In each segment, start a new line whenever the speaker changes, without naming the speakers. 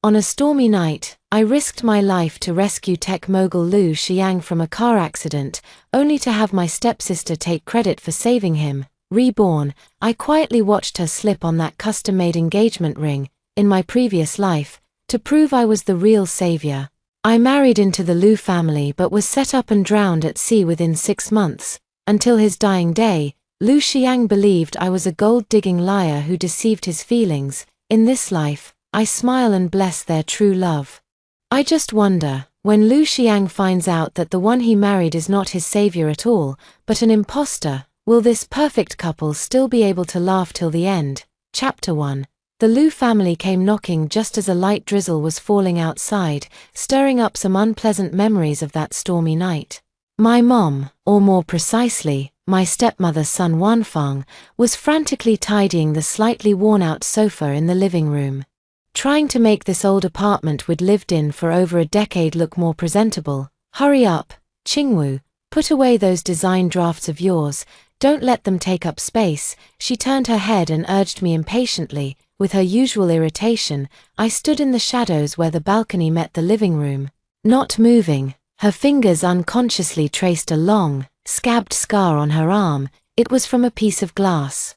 On a stormy night, I risked my life to rescue tech mogul Lu Xiang from a car accident, only to have my stepsister take credit for saving him. Reborn, I quietly watched her slip on that custom-made engagement ring, in my previous life, to prove I was the real savior. I married into the Lu family but was set up and drowned at sea within 6 months. Until his dying day, Lu Xiang believed I was a gold-digging liar who deceived his feelings. In this life, I smile and bless their true love. I just wonder, when Lu Xiang finds out that the one he married is not his savior at all, but an imposter, will this perfect couple still be able to laugh till the end? Chapter 1. The Lu family came knocking just as a light drizzle was falling outside, stirring up some unpleasant memories of that stormy night. My mom, or more precisely, my stepmother's son Wanfang, was frantically tidying the slightly worn-out sofa in the living room. Trying to make this old apartment we'd lived in for over a decade look more presentable. Hurry up, Qingwu, put away those design drafts of yours, don't let them take up space. She turned her head and urged me impatiently. With her usual irritation, I stood in the shadows where the balcony met the living room. Not moving, her fingers unconsciously traced a long, scabbed scar on her arm. It was from a piece of glass.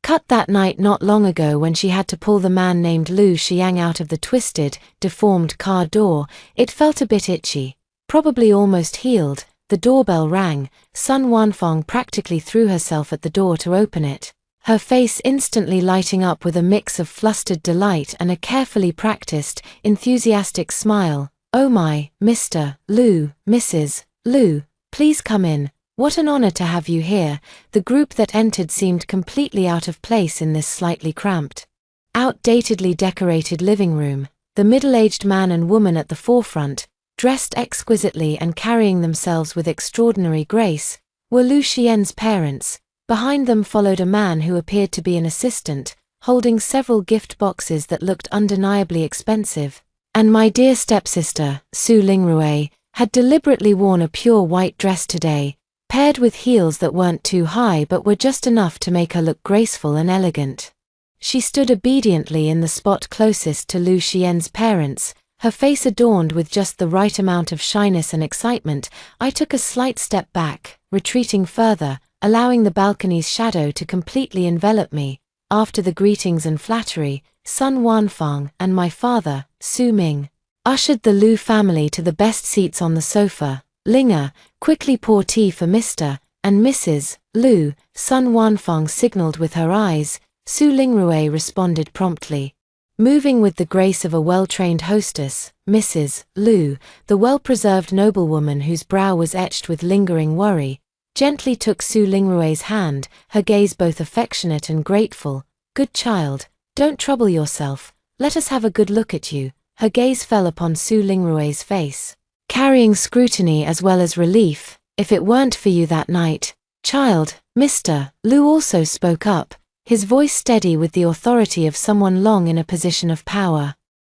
Cut that night not long ago when she had to pull the man named Lu Xiang out of the twisted, deformed car door. It felt a bit itchy. Probably almost healed. The doorbell rang. Sun Wanfang practically threw herself at the door to open it, her face instantly lighting up with a mix of flustered delight and a carefully practiced, enthusiastic smile. "Oh my, Mr. Lu, Mrs. Lu, please come in. What an honor to have you here." The group that entered seemed completely out of place in this slightly cramped, outdatedly decorated living room. The middle-aged man and woman at the forefront, dressed exquisitely and carrying themselves with extraordinary grace, were Lu Xian's parents. Behind them followed a man who appeared to be an assistant, holding several gift boxes that looked undeniably expensive. And my dear stepsister, Su Lingrui, had deliberately worn a pure white dress today, paired with heels that weren't too high but were just enough to make her look graceful and elegant. She stood obediently in the spot closest to Lu Xian's parents, her face adorned with just the right amount of shyness and excitement. I took a slight step back, retreating further, allowing the balcony's shadow to completely envelop me. After the greetings and flattery, Sun Wanfang and my father, Su Ming, ushered the Lu family to the best seats on the sofa. "Linga, quickly pour tea for Mr. and Mrs. Lu," Sun Wanfang signaled with her eyes. Su Lingrui responded promptly. Moving with the grace of a well-trained hostess, Mrs. Lu, the well-preserved noblewoman whose brow was etched with lingering worry, gently took Su Lingrui's hand, her gaze both affectionate and grateful. "Good child, don't trouble yourself, let us have a good look at you." Her gaze fell upon Su Lingrui's face, carrying scrutiny as well as relief. "If it weren't for you that night, child," Mr. Lu also spoke up, his voice steady with the authority of someone long in a position of power,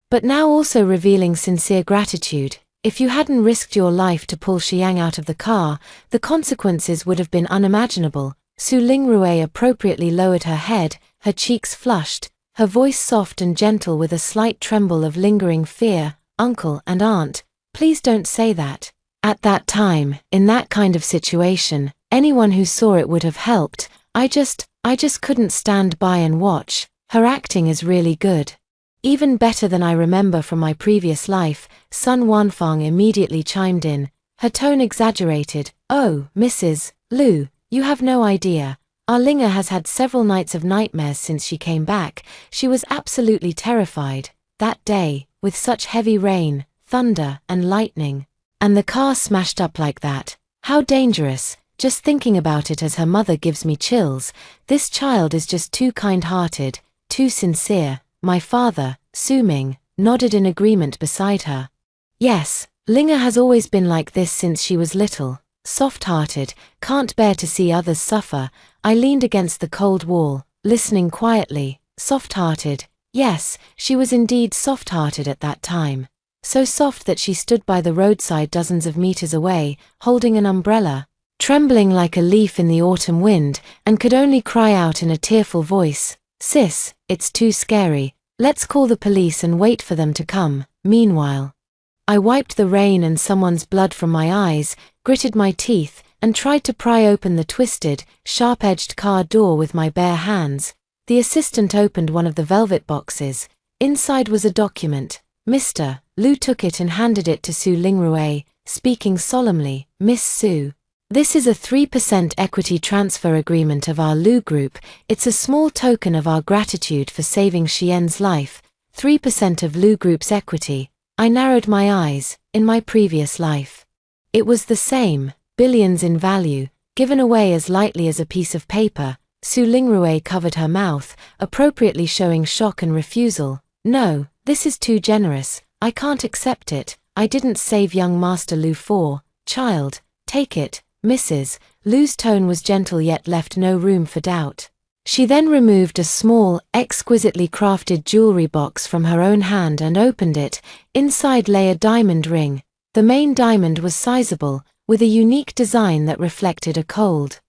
but now also revealing sincere gratitude. "If you hadn't risked your life to pull Xiang out of the car, the consequences would have been unimaginable." Su Lingrui appropriately lowered her head, her cheeks flushed, her voice soft and gentle with a slight tremble of lingering fear. "Uncle and aunt, please don't say that. At that time, in that kind of situation, anyone who saw it would have helped. I just couldn't stand by and watch. Her acting is really good. Even better than I remember from my previous life." Sun Wanfang immediately chimed in, her tone exaggerated. "Oh, Mrs. Lu, you have no idea. Our Linga has had several nights of nightmares since she came back. She was absolutely terrified. That day, with such heavy rain, thunder, and lightning. And the car smashed up like that. How dangerous. Just thinking about it as her mother gives me chills. This child is just too kind-hearted, too sincere." My father, Su Ming, nodded in agreement beside her. "Yes, Linga has always been like this since she was little. Soft-hearted, can't bear to see others suffer." I leaned against the cold wall, listening quietly. Soft-hearted. Yes, she was indeed soft-hearted at that time. So soft that she stood by the roadside dozens of meters away, holding an umbrella, trembling like a leaf in the autumn wind, and could only cry out in a tearful voice, "Sis, it's too scary." Let's call the police and wait for them to come. Meanwhile, I wiped the rain and someone's blood from my eyes, gritted my teeth, and tried to pry open the twisted, sharp-edged car door with my bare hands. The assistant opened one of the velvet boxes. Inside was a document. Mr. Liu took it and handed it to Su Lingrui, speaking solemnly. Miss Su, this is a 3% equity transfer agreement of our Liu Group. It's a small token of our gratitude for saving Xian's life. 3% of Liu Group's equity. I narrowed my eyes. In my previous life, it was the same, billions in value, given away as lightly as a piece of paper. Su Lingrui covered her mouth, appropriately showing shock and refusal. No, this is too generous. I can't accept it. I didn't save young Master Liu for. Child, take it. Mrs. Liu's tone was gentle yet left no room for doubt. She then removed a small, exquisitely crafted jewelry box from her own hand and opened it. Inside lay a diamond ring. The main diamond was sizable, with a unique design that reflected a cold,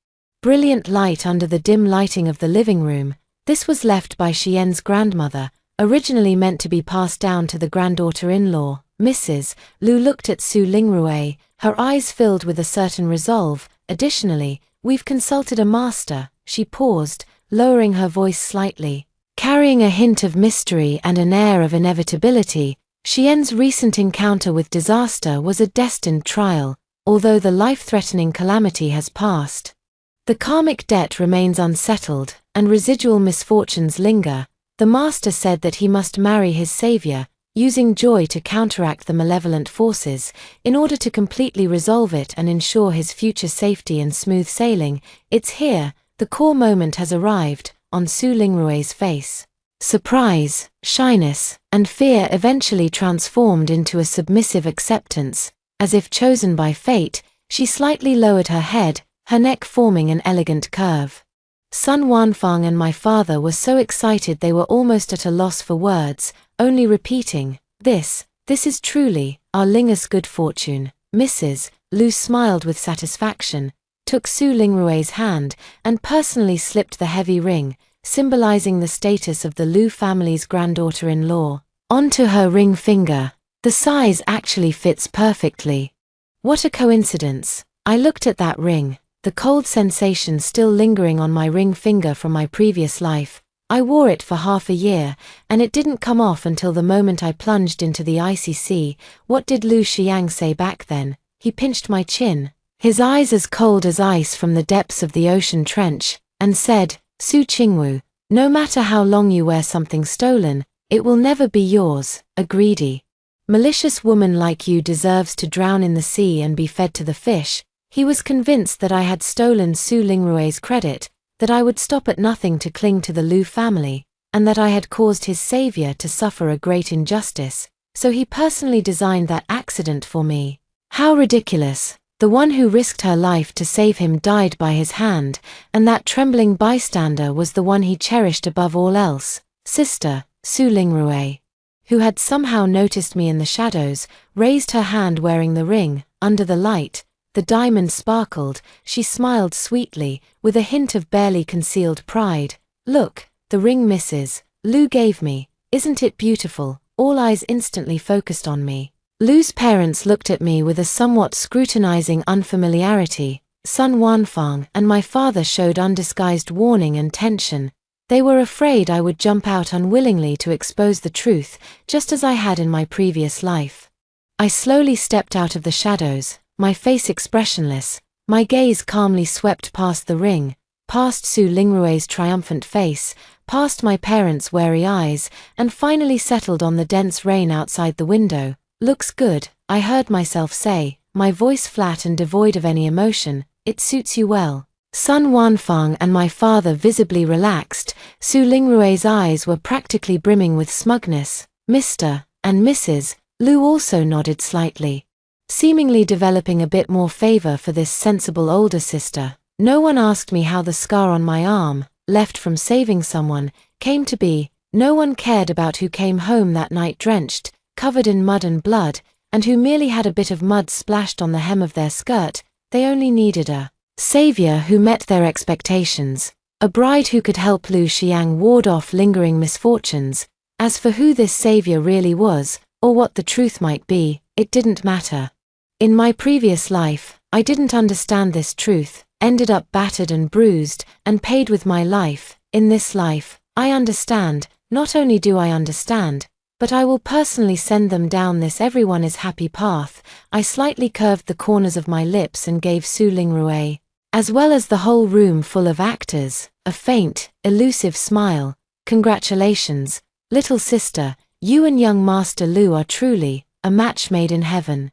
brilliant light under the dim lighting of the living room. This was left by Xian's grandmother, originally meant to be passed down to the granddaughter-in-law. Mrs. Liu looked at Su Lingrui, her eyes filled with a certain resolve. Additionally, we've consulted a master. She paused, lowering her voice slightly, carrying a hint of mystery and an air of inevitability. Xian's recent encounter with disaster was a destined trial, although the life-threatening calamity has passed. The karmic debt remains unsettled, and residual misfortunes linger. The master said that he must marry his savior, using joy to counteract the malevolent forces, in order to completely resolve it and ensure his future safety and smooth sailing. It's here, the core moment has arrived. On Su Lingrui's face, surprise, shyness, and fear eventually transformed into a submissive acceptance. As if chosen by fate, she slightly lowered her head, her neck forming an elegant curve. Sun Wanfang and my father were so excited they were almost at a loss for words, only repeating, This is truly our Lingus good fortune." Mrs. Liu smiled with satisfaction, took Su Lingrui's hand, and personally slipped the heavy ring, symbolizing the status of the Liu family's granddaughter-in-law, onto her ring finger. The size actually fits perfectly. What a coincidence. I looked at that ring, the cold sensation still lingering on my ring finger from my previous life. I wore it for half a year, and it didn't come off until the moment I plunged into the icy sea. What did Liu Xiang say back then? He pinched my chin, his eyes as cold as ice from the depths of the ocean trench, and said, "Su Qingwu, no matter how long you wear something stolen, it will never be yours. A greedy, malicious woman like you deserves to drown in the sea and be fed to the fish." He was convinced that I had stolen Su Lingrui's credit, that I would stop at nothing to cling to the Liu family, and that I had caused his savior to suffer a great injustice, so he personally designed that accident for me. How ridiculous. The one who risked her life to save him died by his hand, and that trembling bystander was the one he cherished above all else. Sister, Su Lingrui, who had somehow noticed me in the shadows, raised her hand wearing the ring. Under the light, the diamond sparkled. She smiled sweetly, with a hint of barely concealed pride. "Look, the ring Mrs. Liu gave me. Isn't it beautiful?" All eyes instantly focused on me. Liu's parents looked at me with a somewhat scrutinizing unfamiliarity. Sun Wanfang and my father showed undisguised warning and tension. They were afraid I would jump out unwillingly to expose the truth, just as I had in my previous life. I slowly stepped out of the shadows, my face expressionless. My gaze calmly swept past the ring, past Su Lingrui's triumphant face, past my parents' wary eyes, and finally settled on the dense rain outside the window. "Looks good," I heard myself say, my voice flat and devoid of any emotion. "It suits you well." Sun Wanfang and my father visibly relaxed. Su Lingrui's eyes were practically brimming with smugness. Mr. and Mrs. Liu also nodded slightly, seemingly developing a bit more favor for this sensible older sister. No one asked me how the scar on my arm, left from saving someone, came to be. No one cared about who came home that night drenched, covered in mud and blood, and who merely had a bit of mud splashed on the hem of their skirt. They only needed a savior who met their expectations, a bride who could help Liu Xiang ward off lingering misfortunes, As for who this savior really was, or what the truth might be, it didn't matter. In my previous life, I didn't understand this truth, ended up battered and bruised, and paid with my life. In this life, I understand. Not only do I understand, but I will personally send them down this everyone is happy path. I slightly curved the corners of my lips and gave Su Lingrui, as well as the whole room full of actors, a faint, elusive smile. Congratulations, little sister, you and young Master Lu are truly a match made in heaven.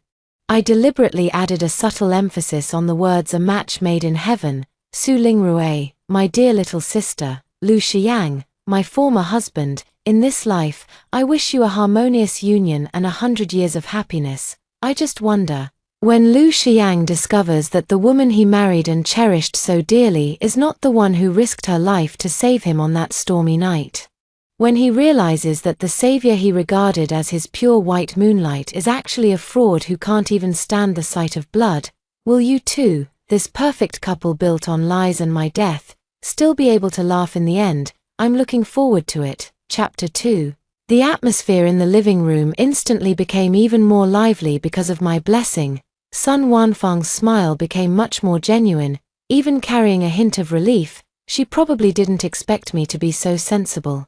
I deliberately added a subtle emphasis on the words a match made in heaven. Su Lingrui, my dear little sister, Lu Shiyang, my former husband, in this life, I wish you a harmonious union and 100 years of happiness. I just wonder, when Lu Shiyang discovers that the woman he married and cherished so dearly is not the one who risked her life to save him on that stormy night. When he realizes that the savior he regarded as his pure white moonlight is actually a fraud who can't even stand the sight of blood, will you too, this perfect couple built on lies and my death, still be able to laugh in the end? I'm looking forward to it. Chapter 2. The atmosphere in the living room instantly became even more lively because of my blessing. Sun Wanfang's smile became much more genuine, even carrying a hint of relief. She probably didn't expect me to be so sensible.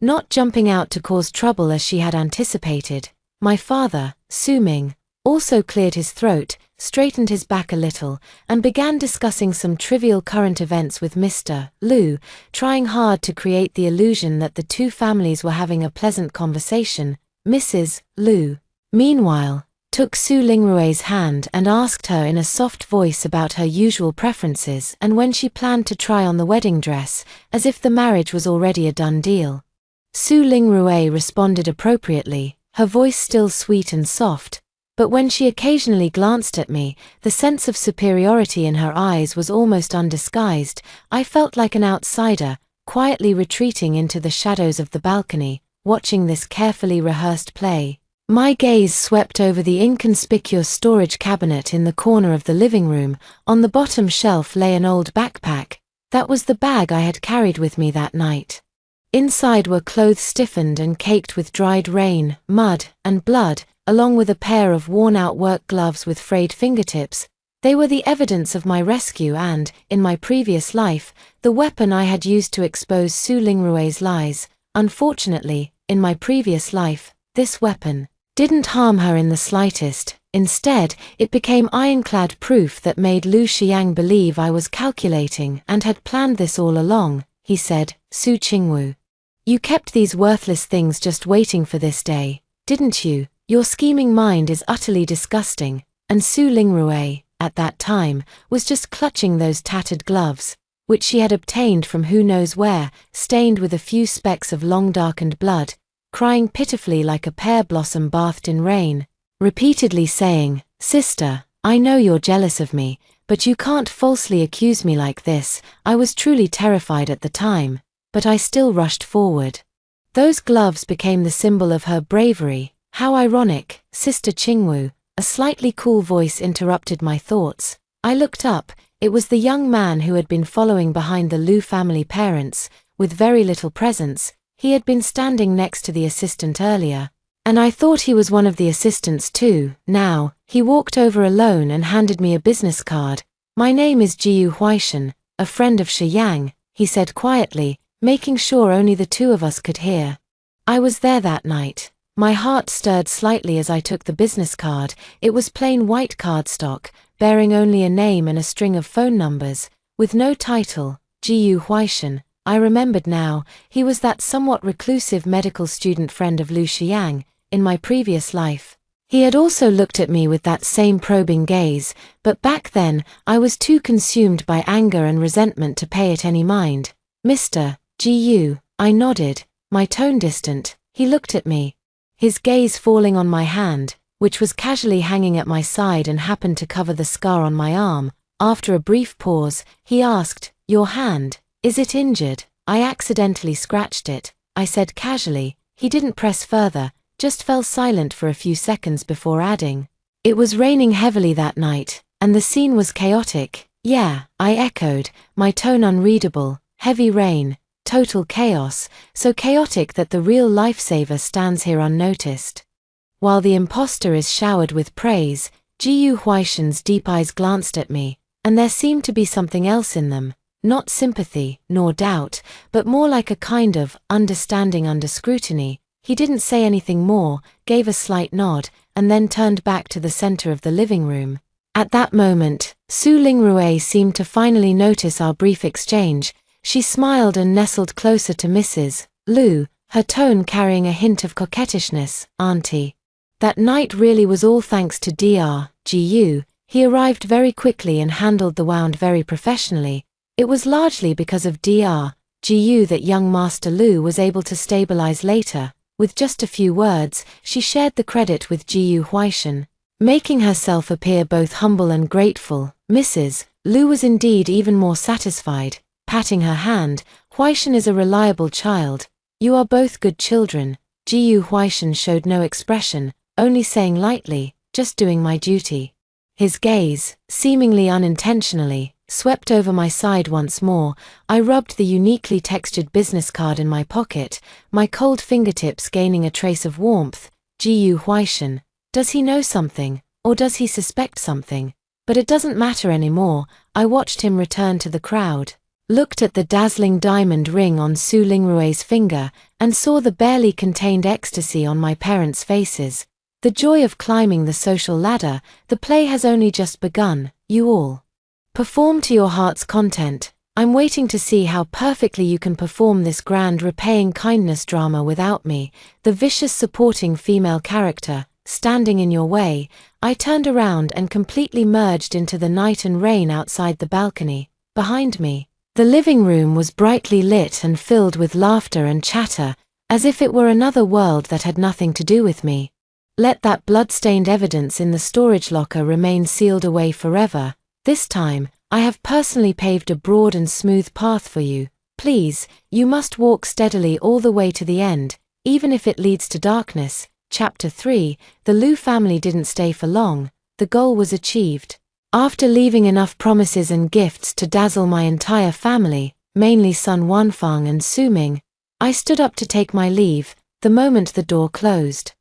Not jumping out to cause trouble as she had anticipated. My father, Su Ming, also cleared his throat, straightened his back a little, and began discussing some trivial current events with Mr. Lu, trying hard to create the illusion that the two families were having a pleasant conversation. Mrs. Lu, meanwhile, took Su Lingrui's hand and asked her in a soft voice about her usual preferences and when she planned to try on the wedding dress, as if the marriage was already a done deal. Su Lingrui responded appropriately, her voice still sweet and soft, but when she occasionally glanced at me, the sense of superiority in her eyes was almost undisguised. I felt like an outsider, quietly retreating into the shadows of the balcony, watching this carefully rehearsed play. My gaze swept over the inconspicuous storage cabinet in the corner of the living room. On the bottom shelf lay an old backpack. That was the bag I had carried with me that night. Inside were clothes stiffened and caked with dried rain, mud, and blood, along with a pair of worn-out work gloves with frayed fingertips. They were the evidence of my rescue and, in my previous life, the weapon I had used to expose Su Lingrui's lies. Unfortunately, in my previous life, this weapon didn't harm her in the slightest. Instead, it became ironclad proof that made Lu Xiang believe I was calculating and had planned this all along. He said, Su Qingwu, you kept these worthless things just waiting for this day, didn't you? Your scheming mind is utterly disgusting. And Su Lingrui, at that time, was just clutching those tattered gloves, which she had obtained from who knows where, stained with a few specks of long-darkened blood, crying pitifully like a pear blossom bathed in rain, repeatedly saying, Sister, I know you're jealous of me, but you can't falsely accuse me like this. I was truly terrified at the time, but I still rushed forward. Those gloves became the symbol of her bravery. How ironic, Sister Qingwu, a slightly cool voice interrupted my thoughts. I looked up. It was the young man who had been following behind the Lu family parents, with very little presence. He had been standing next to the assistant earlier, and I thought he was one of the assistants too. Now, he walked over alone and handed me a business card. My name is Jiyu Huaishan, a friend of Shi Yang, he said quietly, making sure only the two of us could hear. I was there that night. My heart stirred slightly as I took the business card. It was plain white cardstock, bearing only a name and a string of phone numbers, with no title. Jiyu Huaishan. I remembered now, he was that somewhat reclusive medical student friend of Lu Xiang, in my previous life. He had also looked at me with that same probing gaze, but back then, I was too consumed by anger and resentment to pay it any mind. Mr. Jiyu, I nodded, my tone distant. He looked at me, his gaze falling on my hand, which was casually hanging at my side and happened to cover the scar on my arm. After a brief pause, he asked, Your hand, is it injured? I accidentally scratched it, I said casually. He didn't press further, just fell silent for a few seconds before adding, It was raining heavily that night, and the scene was chaotic. Yeah, I echoed, my tone unreadable. Heavy rain. total chaos, so chaotic that the real lifesaver stands here unnoticed. While the imposter is showered with praise, Jiyu Huaishan's deep eyes glanced at me, and there seemed to be something else in them, not sympathy, nor doubt, but more like a kind of understanding under scrutiny. He didn't say anything more, gave a slight nod, and then turned back to the center of the living room. At that moment, Su Lingrui seemed to finally notice our brief exchange. She smiled and nestled closer to Mrs. Liu, her tone carrying a hint of coquettishness. "Auntie. That night really was all thanks to Dr. Gu. He arrived very quickly and handled the wound very professionally. It was largely because of Dr. Gu that young Master Liu was able to stabilize later." With just a few words, she shared the credit with Jiyu Huaishan, making herself appear both humble and grateful. Mrs. Liu was indeed even more satisfied, patting her hand. "Huaishan is a reliable child. You are both good children." Jiyu Huaishan showed no expression, only saying lightly, "Just doing my duty." His gaze, seemingly unintentionally, swept over my side once more. I rubbed the uniquely textured business card in my pocket, my cold fingertips gaining a trace of warmth. Jiyu Huaishan. Does he know something, or does he suspect something? But it doesn't matter anymore. I watched him return to the crowd, looked at the dazzling diamond ring on Su Lingrui's finger, and saw the barely contained ecstasy on my parents' faces. The joy of climbing the social ladder. The play has only just begun. You all perform to your heart's content. I'm waiting to see how perfectly you can perform this grand repaying kindness drama without me, the vicious supporting female character, standing in your way. I turned around and completely merged into the night and rain outside the balcony. Behind me, the living room was brightly lit and filled with laughter and chatter, as if it were another world that had nothing to do with me. Let that blood-stained evidence in the storage locker remain sealed away forever. This time, I have personally paved a broad and smooth path for you. Please, you must walk steadily all the way to the end, even if it leads to darkness. Chapter 3. The Liu family didn't stay for long. The goal was achieved. After leaving enough promises and gifts to dazzle my entire family, mainly Sun Wanfang and Su Ming, I stood up to take my leave, the moment the door closed.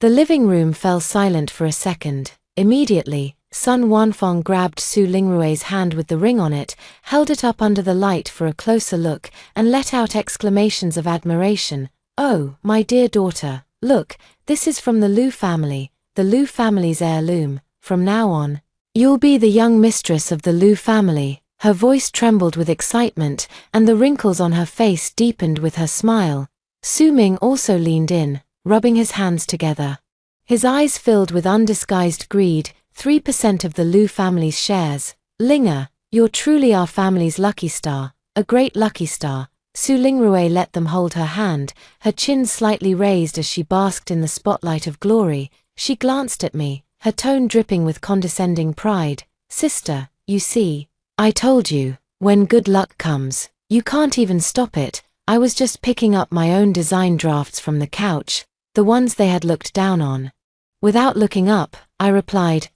The living room fell silent for a second. Immediately, Sun Wanfang grabbed Su Lingrui's hand with the ring on it, held it up under the light for a closer look, and let out exclamations of admiration. "Oh, my dear daughter, look, this is from the Liu family, the Liu family's heirloom. From now on, you'll be the young mistress of the Liu family." Her voice trembled with excitement, and the wrinkles on her face deepened with her smile. Su Ming also leaned in, rubbing his hands together. His eyes filled with undisguised greed. 3% of the Liu family's shares. "Linger, you're truly our family's lucky star, a great lucky star." Su Lingrui let them hold her hand, her chin slightly raised as she basked in the spotlight of glory. She glanced at me, her tone dripping with condescending pride. "Sister, you see, I told you, when good luck comes, you can't even stop it." I was just picking up my own design drafts from the couch, the ones they had looked down on. Without looking up, I replied,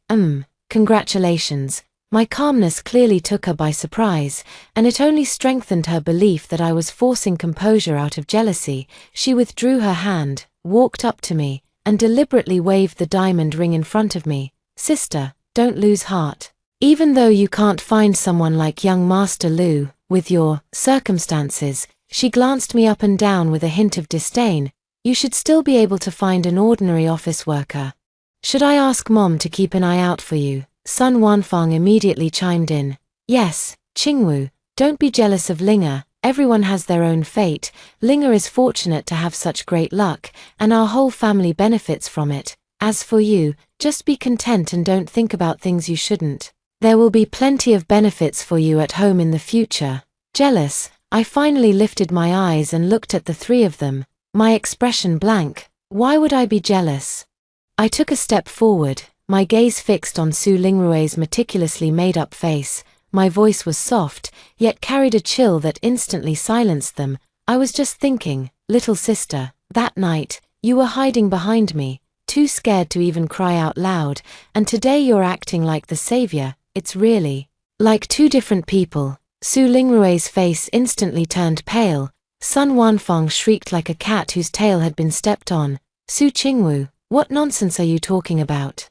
Congratulations." My calmness clearly took her by surprise, and it only strengthened her belief that I was forcing composure out of jealousy. She withdrew her hand, walked up to me, and deliberately waved the diamond ring in front of me. "Sister, don't lose heart. Even though you can't find someone like young Master Liu, with your circumstances," she glanced me up and down with a hint of disdain, "you should still be able to find an ordinary office worker. Should I ask Mom to keep an eye out for you?" Sun Wanfang immediately chimed in. "Yes, Qingwu, don't be jealous of Linger. Everyone has their own fate. Linger is fortunate to have such great luck, and our whole family benefits from it. As for you, just be content and don't think about things you shouldn't. There will be plenty of benefits for you at home in the future." Jealous, I finally lifted my eyes and looked at the three of them, my expression blank. Why would I be jealous? I took a step forward, my gaze fixed on Su Lingrui's meticulously made-up face. My voice was soft, yet carried a chill that instantly silenced them. "I was just thinking, little sister, that night, you were hiding behind me, too scared to even cry out loud, and today you're acting like the savior. It's really like two different people." Su Lingrui's face instantly turned pale, Sun Wanfeng shrieked like a cat whose tail had been stepped on. Su Qingwu, what nonsense are you talking about?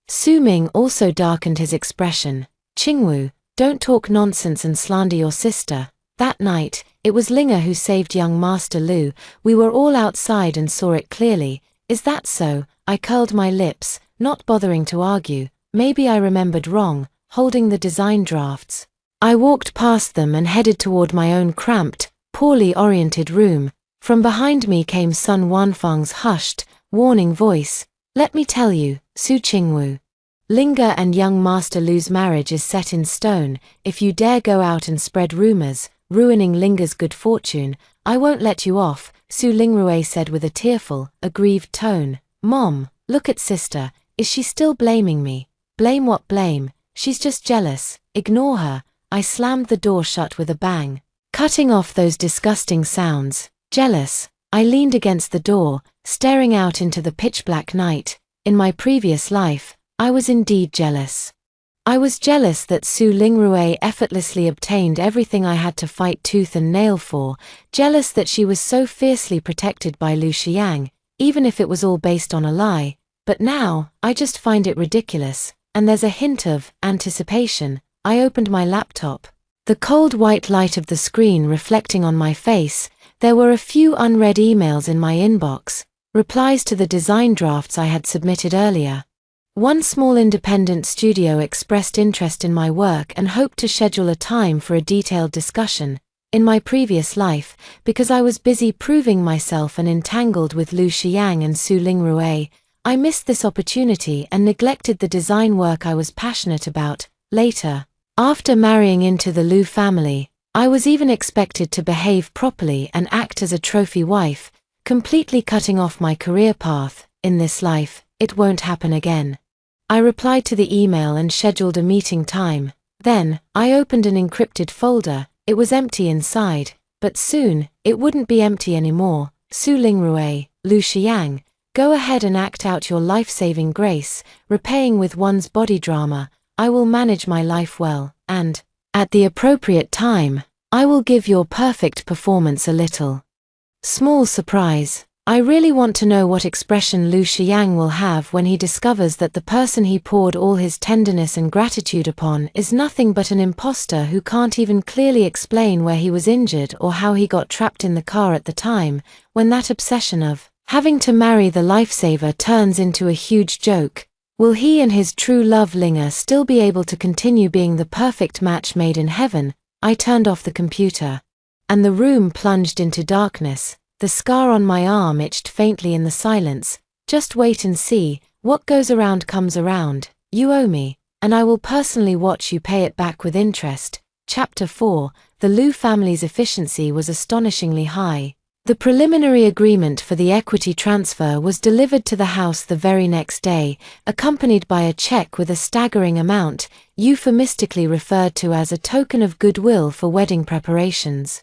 Su Ming also darkened his expression. Qingwu, don't talk nonsense and slander your sister. That night, it was Linga who saved young Master Lu. We were all outside and saw it clearly. Is that so? I curled my lips, not bothering to argue. Maybe I remembered wrong, holding the design drafts. I walked past them and headed toward my own cramped, poorly oriented room. From behind me came Sun Wanfeng's hushed, warning voice. Let me tell you, Su Qingwu. Linga and young Master Lu's marriage is set in stone. If you dare go out and spread rumors, ruining Linga's good fortune, I won't let you off, Su Lingrui said with a tearful, aggrieved tone. Mom, look at sister, is she still blaming me? Blame what blame? She's just jealous, ignore her. I slammed the door shut with a bang, cutting off those disgusting sounds. Jealous. I leaned against the door, staring out into the pitch-black night. In my previous life, I was indeed jealous. I was jealous that Su Lingrui effortlessly obtained everything I had to fight tooth and nail for, jealous that she was so fiercely protected by Lu Xiang, even if it was all based on a lie. But now, I just find it ridiculous, and there's a hint of anticipation. I opened my laptop. The cold white light of the screen reflecting on my face, there were a few unread emails in my inbox, replies to the design drafts I had submitted earlier. One small independent studio expressed interest in my work and hoped to schedule a time for a detailed discussion. In my previous life, because I was busy proving myself and entangled with Lu Xiang and Su Lingrui, I missed this opportunity and neglected the design work I was passionate about. Later, after marrying into the Lu family, I was even expected to behave properly and act as a trophy wife, completely cutting off my career path. In this life, it won't happen again. I replied to the email and scheduled a meeting time. Then, I opened an encrypted folder. It was empty inside, but soon, it wouldn't be empty anymore. Su Lingrui, Lu Xiang, go ahead and act out your life-saving grace, repaying with one's body drama. I will manage my life well, and, at the appropriate time, I will give your perfect performance a little small surprise. I really want to know what expression Lu Xiang will have when he discovers that the person he poured all his tenderness and gratitude upon is nothing but an imposter who can't even clearly explain where he was injured or how he got trapped in the car at the time, when that obsession of having to marry the lifesaver turns into a huge joke. Will he and his true love Linga still be able to continue being the perfect match made in heaven? I turned off the computer, and the room plunged into darkness. The scar on my arm itched faintly in the silence. Just wait and see, what goes around comes around. You owe me, and I will personally watch you pay it back with interest. Chapter 4. The Lu family's efficiency was astonishingly high. The preliminary agreement for the equity transfer was delivered to the house the very next day, accompanied by a check with a staggering amount, euphemistically referred to as a token of goodwill for wedding preparations.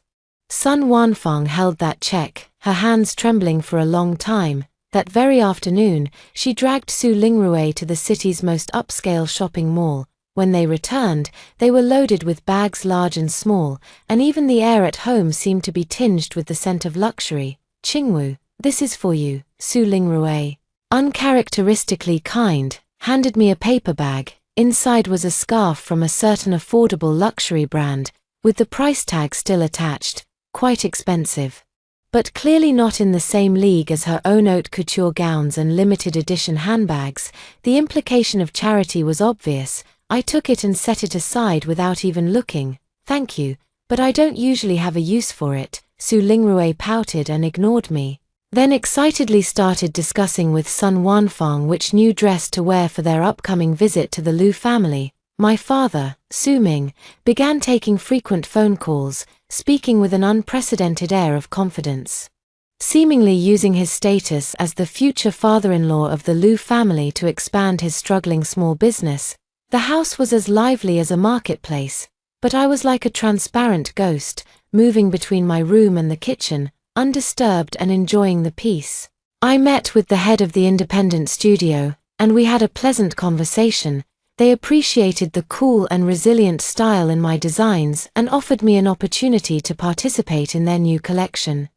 Sun Wanfeng held that check, her hands trembling for a long time. That very afternoon, she dragged Su Lingrui to the city's most upscale shopping mall. When they returned, they were loaded with bags large and small, and even the air at home seemed to be tinged with the scent of luxury. Qingwu, this is for you, Su Lingrui, uncharacteristically kind, handed me a paper bag. Inside was a scarf from a certain affordable luxury brand, with the price tag still attached. Quite expensive. But clearly not in the same league as her own haute couture gowns and limited edition handbags. The implication of charity was obvious. I took it and set it aside without even looking. Thank you, but I don't usually have a use for it. Su Lingrui pouted and ignored me. Then excitedly started discussing with Sun Wanfeng which new dress to wear for their upcoming visit to the Lu family. My father, Su Ming, began taking frequent phone calls, speaking with an unprecedented air of confidence. Seemingly using his status as the future father-in-law of the Lu family to expand his struggling small business. The house was as lively as a marketplace, but I was like a transparent ghost, moving between my room and the kitchen, undisturbed and enjoying the peace. I met with the head of the independent studio, and we had a pleasant conversation, They appreciated the cool and resilient style in my designs and offered me an opportunity to participate in their new collection.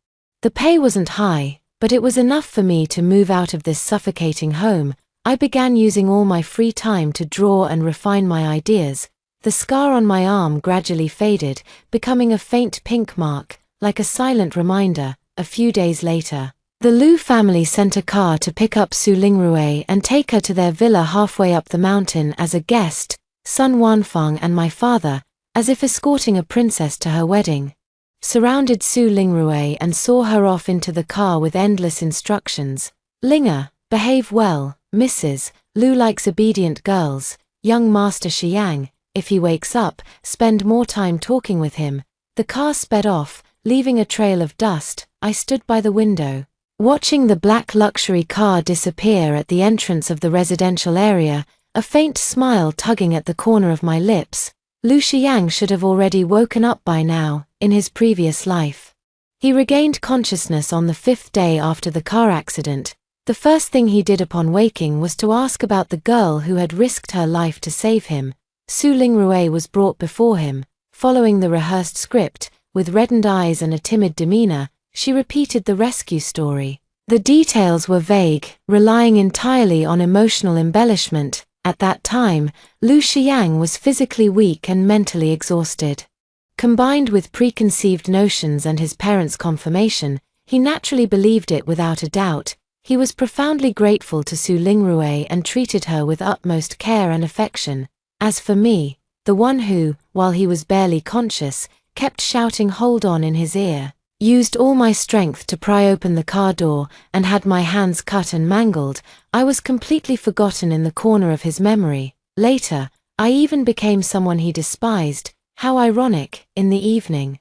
The pay wasn't high, but it was enough for me to move out of this suffocating home. I began using all my free time to draw and refine my ideas. The scar on my arm gradually faded, becoming a faint pink mark, like a silent reminder. A few days later, the Liu family sent a car to pick up Su Lingrui and take her to their villa halfway up the mountain as a guest, Sun Wanfeng and my father, as if escorting a princess to her wedding, surrounded Su Lingrui and saw her off into the car with endless instructions. Linger, behave well, Mrs. Liu likes obedient girls. Young Master Xiang, if he wakes up, spend more time talking with him. The car sped off, leaving a trail of dust. I stood by the window, watching the black luxury car disappear at the entrance of the residential area, a faint smile tugging at the corner of my lips. Liu Xiang should have already woken up by now, in his previous life. He regained consciousness on the 5th day after the car accident. The first thing he did upon waking was to ask about the girl who had risked her life to save him. Su Lingrui was brought before him. Following the rehearsed script, with reddened eyes and a timid demeanor, she repeated the rescue story. The details were vague, relying entirely on emotional embellishment. At that time, Liu Xiang was physically weak and mentally exhausted. Combined with preconceived notions and his parents' confirmation, he naturally believed it without a doubt. He was profoundly grateful to Su Lingrui and treated her with utmost care and affection. As for me, the one who, while he was barely conscious, kept shouting "hold on" in his ear, used all my strength to pry open the car door, and had my hands cut and mangled, I was completely forgotten in the corner of his memory. Later, I even became someone he despised. How ironic. In the evening,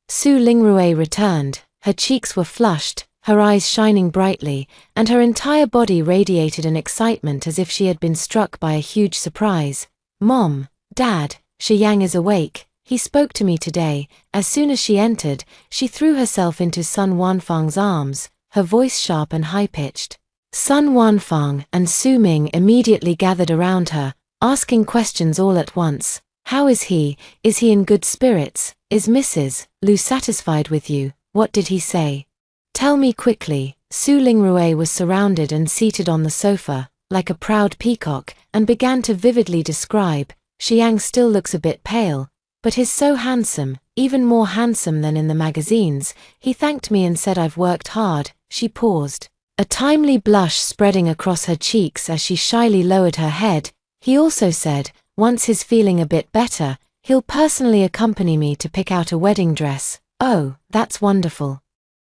Su Lingrui returned. Her cheeks were flushed, her eyes shining brightly, and her entire body radiated an excitement as if she had been struck by a huge surprise. "Mom, Dad, Xiang is awake. He spoke to me today." As soon as she entered, she threw herself into Sun Wanfang's arms, her voice sharp and high-pitched. Sun Wanfang and Su Ming immediately gathered around her, asking questions all at once. "How is he? Is he in good spirits? Is Mrs. Liu satisfied with you? What did he say? Tell me quickly." Su Lingrui was surrounded and seated on the sofa, like a proud peacock, and began to vividly describe. "Xiang still looks a bit pale, but he's so handsome, even more handsome than in the magazines. He thanked me and said I've worked hard." She paused, a timely blush spreading across her cheeks as she shyly lowered her head. "He also said, once he's feeling a bit better, he'll personally accompany me to pick out a wedding dress." "Oh, that's wonderful,"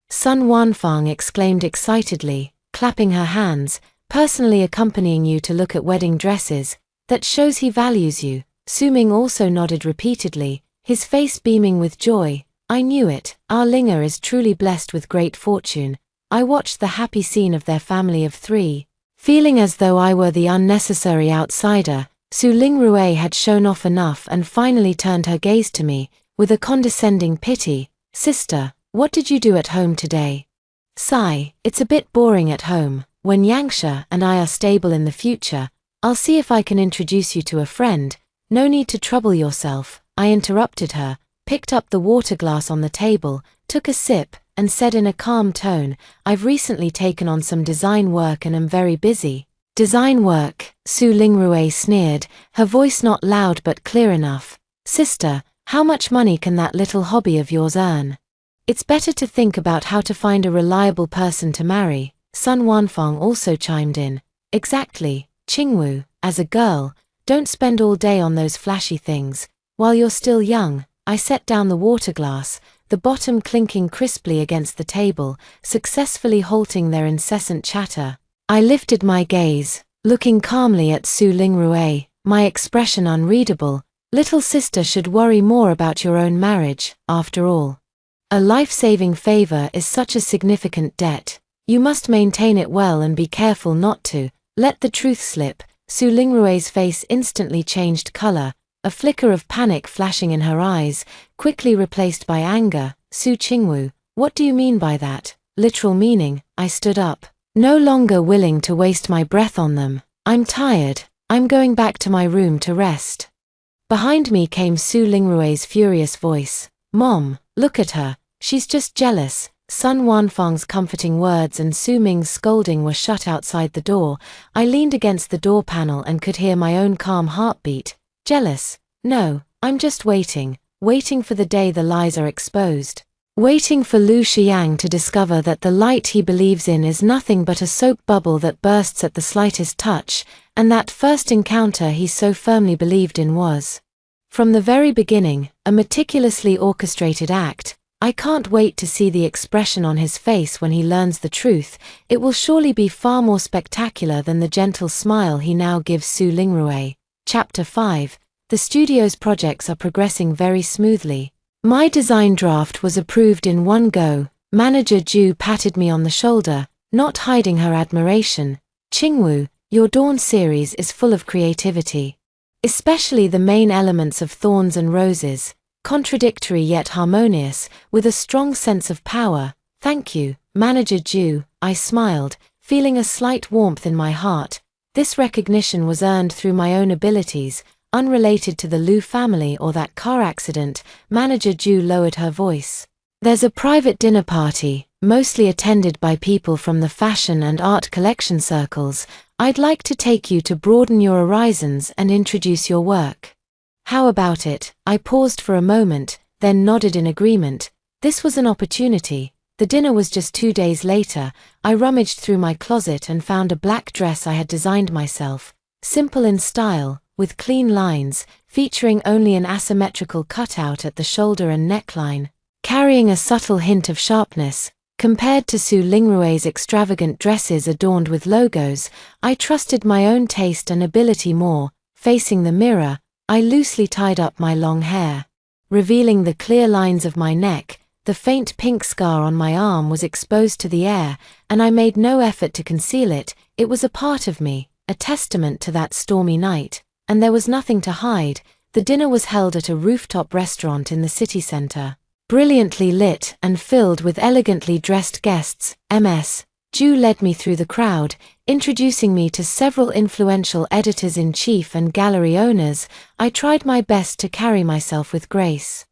Sun Wanfang exclaimed excitedly, clapping her hands. "Personally accompanying you to look at wedding dresses? That shows he values you." Su Ming also nodded repeatedly, his face beaming with joy. "I knew it. Our Linger is truly blessed with great fortune." I watched the happy scene of their family of 3, feeling as though I were the unnecessary outsider. Su Lingrui had shown off enough and finally turned her gaze to me, with a condescending pity. "Sister, what did you do at home today?" "Sigh, it's a bit boring at home. When Yangsha and I are stable in the future, I'll see if I can introduce you to a friend." "No need to trouble yourself," I interrupted her, picked up the water glass on the table, took a sip, and said in a calm tone, "I've recently taken on some design work and am very busy." "Design work?" Su Lingrui sneered, her voice not loud but clear enough. "Sister, how much money can that little hobby of yours earn? It's better to think about how to find a reliable person to marry." Sun Wanfang also chimed in. "Exactly, Qingwu, as a girl, don't spend all day on those flashy things. While you're still young." I set down the water glass, the bottom clinking crisply against the table, successfully halting their incessant chatter. I lifted my gaze, looking calmly at Su Lingrui, my expression unreadable. "Little sister should worry more about your own marriage, after all. A life-saving favor is such a significant debt. You must maintain it well and be careful not to let the truth slip." Su Lingrui's face instantly changed color, a flicker of panic flashing in her eyes, quickly replaced by anger. "Su Qingwu, what do you mean by that?" "Literal meaning." I stood up, no longer willing to waste my breath on them. "I'm tired. I'm going back to my room to rest. Behind me came Su Lingrue's furious voice. Mom, look at her, she's just jealous. Sun Wanfang's comforting words and Su Ming's scolding were shut outside the door. I leaned against the door panel and could hear my own calm heartbeat. Jealous? No, I'm just waiting for the day the lies are exposed. Waiting for Lu Xiang to discover that the light he believes in is nothing but a soap bubble that bursts at the slightest touch, and that first encounter he so firmly believed in was, from the very beginning, a meticulously orchestrated act. I can't wait to see the expression on his face when he learns the truth. It will surely be far more spectacular than the gentle smile he now gives Su Lingrue. Chapter 5. The studio's projects are progressing very smoothly. My design draft was approved in one go. Manager Ju patted me on the shoulder, not hiding her admiration. Qingwu, your Dawn series is full of creativity. Especially the main elements of thorns and roses, contradictory yet harmonious, with a strong sense of power. Thank you, Manager Ju, I smiled, feeling a slight warmth in my heart. This recognition was earned through my own abilities, unrelated to the Lu family or that car accident. Manager Ju lowered her voice. There's a private dinner party, mostly attended by people from the fashion and art collection circles. I'd like to take you to broaden your horizons and introduce your work. How about it? I paused for a moment, then nodded in agreement. This was an opportunity. The dinner was just 2 days later. I rummaged through my closet and found a black dress I had designed myself. Simple in style, with clean lines, featuring only an asymmetrical cutout at the shoulder and neckline, carrying a subtle hint of sharpness. Compared to Su Lingrue's extravagant dresses adorned with logos, I trusted my own taste and ability more. Facing the mirror, I loosely tied up my long hair, revealing the clear lines of my neck. The faint pink scar on my arm was exposed to the air, and I made no effort to conceal it. It was a part of me, a testament to that stormy night. And there was nothing to hide. The dinner was held at a rooftop restaurant in the city center, brilliantly lit and filled with elegantly dressed guests. Ms. Ju led me through the crowd, introducing me to several influential editors-in-chief and gallery owners. I tried my best to carry myself with grace.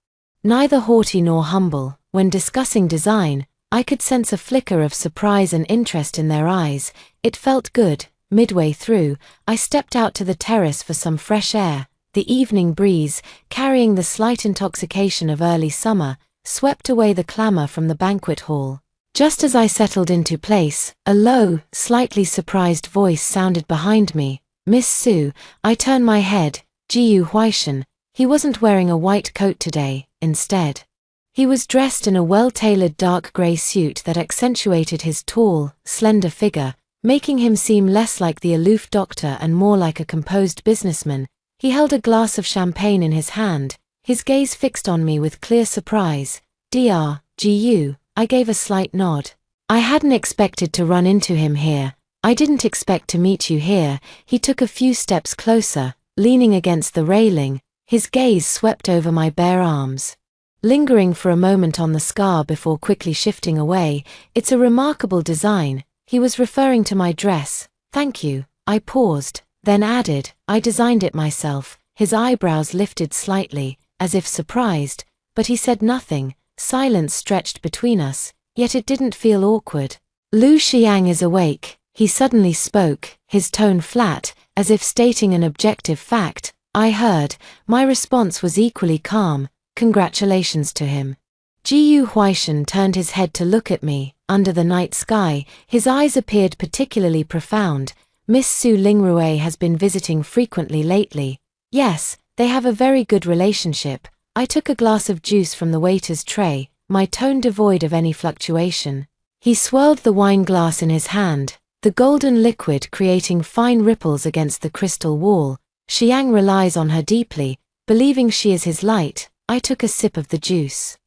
Neither haughty nor humble, when discussing design, I could sense a flicker of surprise and interest in their eyes. It felt good. Midway through, I stepped out to the terrace for some fresh air. The evening breeze, carrying the slight intoxication of early summer, swept away the clamor from the banquet hall. Just as I settled into place, a low, slightly surprised voice sounded behind me. Miss Su. I turned my head. Jiyu Huaishan. He wasn't wearing a white coat today. Instead, he was dressed in a well-tailored dark gray suit that accentuated his tall, slender figure, making him seem less like the aloof doctor and more like a composed businessman. He held a glass of champagne in his hand, his gaze fixed on me with clear surprise. Dr. Gu, I gave a slight nod. I hadn't expected to run into him here. I didn't expect to meet you here. He took a few steps closer, leaning against the railing. His gaze swept over my bare arms, lingering for a moment on the scar before quickly shifting away. It's a remarkable design. He was referring to my dress. Thank you. I paused, then added, I designed it myself. His eyebrows lifted slightly, as if surprised, but he said nothing. Silence stretched between us, yet it didn't feel awkward. Lu Xiang is awake, he suddenly spoke, his tone flat, as if stating an objective fact. I heard. My response was equally calm. Congratulations to him. Jiyu Huaishan turned his head to look at me. Under the night sky, his eyes appeared particularly profound. Miss Su Lingrue has been visiting frequently lately. Yes, they have a very good relationship. I took a glass of juice from the waiter's tray, my tone devoid of any fluctuation. He swirled the wine glass in his hand, the golden liquid creating fine ripples against the crystal wall. Xiang relies on her deeply, believing she is his light. I took a sip of the juice,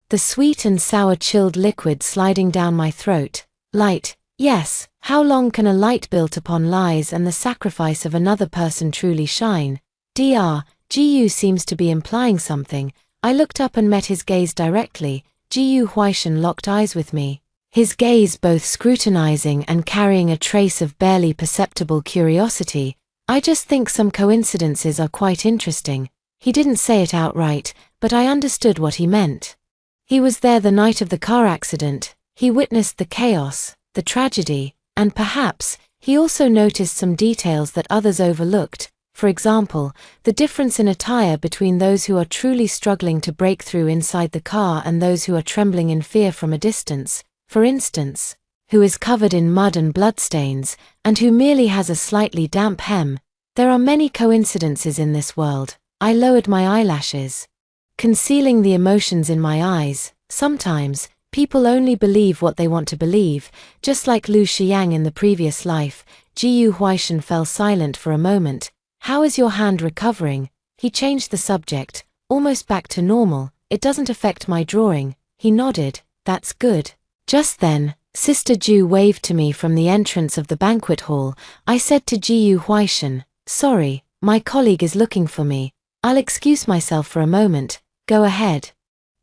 the sweet and sour chilled liquid sliding down my throat. Light, yes, how long can a light built upon lies and the sacrifice of another person truly shine? Dr. Gu seems to be implying something. I looked up and met his gaze directly. Jiyu Huaishan locked eyes with me, his gaze both scrutinizing and carrying a trace of barely perceptible curiosity. I just think some coincidences are quite interesting. He didn't say it outright, but I understood what he meant. He was there the night of the car accident, he witnessed the chaos, the tragedy, and perhaps, he also noticed some details that others overlooked. For example, the difference in attire between those who are truly struggling to break through inside the car and those who are trembling in fear from a distance, for instance, who is covered in mud and bloodstains, and who merely has a slightly damp hem. There are many coincidences in this world. I lowered my eyelashes, concealing the emotions in my eyes. Sometimes, people only believe what they want to believe, just like Lu Xiang in the previous life. Jiyu Huaishan fell silent for a moment. How is your hand recovering? He changed the subject, almost back to normal. It doesn't affect my drawing. He nodded. That's good. Just then, Sister Ju waved to me from the entrance of the banquet hall. I said to Jiyu Huaishan, sorry, my colleague is looking for me. I'll excuse myself for a moment. Go ahead.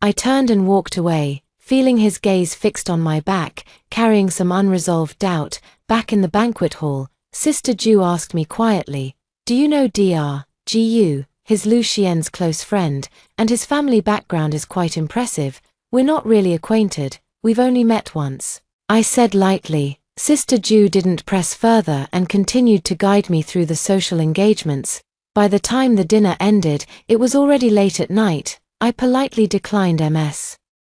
I turned and walked away, feeling his gaze fixed on my back, carrying some unresolved doubt. Back in the banquet hall, Sister Ju asked me quietly, do you know Dr. Jiyu, his Lu Xian's close friend, and his family background is quite impressive. We're not really acquainted, we've only met once. I said lightly. Sister Ju didn't press further and continued to guide me through the social engagements. By the time the dinner ended, it was already late at night. I politely declined Ms.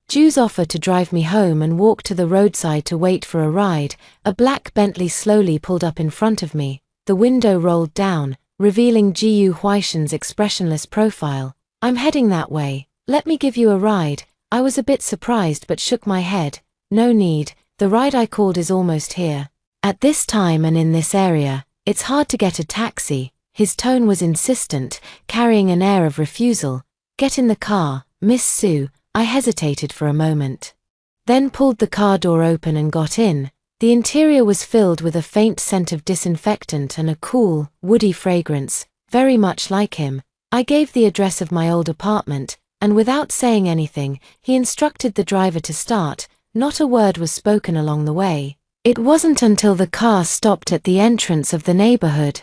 Ju's offer to drive me home and walked to the roadside to wait for a ride. A black Bentley slowly pulled up in front of me. The window rolled down, revealing Jiyu Huaishan's expressionless profile. I'm heading that way. Let me give you a ride. I was a bit surprised but shook my head. No need, the ride I called is almost here. At this time and in this area, it's hard to get a taxi. His tone was insistent, carrying an air of refusal. Get in the car, Miss Su. I hesitated for a moment. Then pulled the car door open and got in. The interior was filled with a faint scent of disinfectant and a cool, woody fragrance, very much like him. I gave the address of my old apartment, and without saying anything, he instructed the driver to start. Not a word was spoken along the way. It wasn't until the car stopped at the entrance of the neighborhood,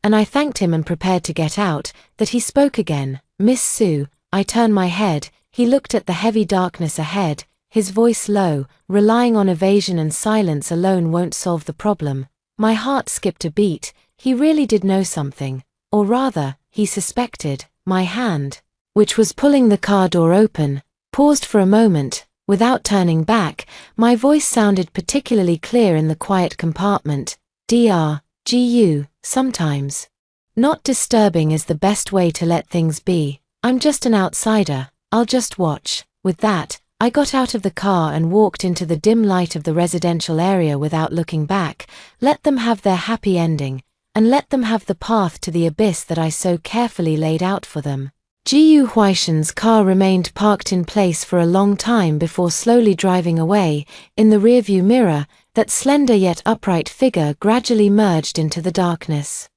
and I thanked him and prepared to get out, that he spoke again. Miss Su. I turned my head. He looked at the heavy darkness ahead, his voice low. Relying on evasion and silence alone won't solve the problem. My heart skipped a beat. He really did know something. Or rather, he suspected. My hand, which was pulling the car door open, paused for a moment. Without turning back, my voice sounded particularly clear in the quiet compartment. Dr. Jiyu, sometimes. Not disturbing is the best way to let things be. I'm just an outsider. I'll just watch. With that, I got out of the car and walked into the dim light of the residential area without looking back. Let them have their happy ending, and let them have the path to the abyss that I so carefully laid out for them. Jiyu Huaishan's car remained parked in place for a long time before slowly driving away. In the rearview mirror, that slender yet upright figure gradually merged into the darkness,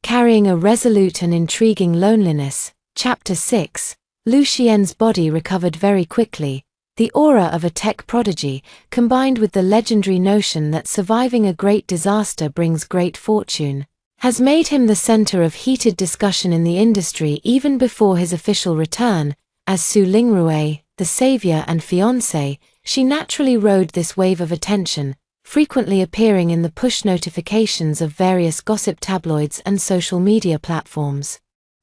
carrying a resolute and intriguing loneliness. Chapter 6. Lu Xian's body recovered very quickly. The aura of a tech prodigy, combined with the legendary notion that surviving a great disaster brings great fortune, has made him the center of heated discussion in the industry even before his official return. As Su Lingrui, the savior and fiancé, she naturally rode this wave of attention, frequently appearing in the push notifications of various gossip tabloids and social media platforms.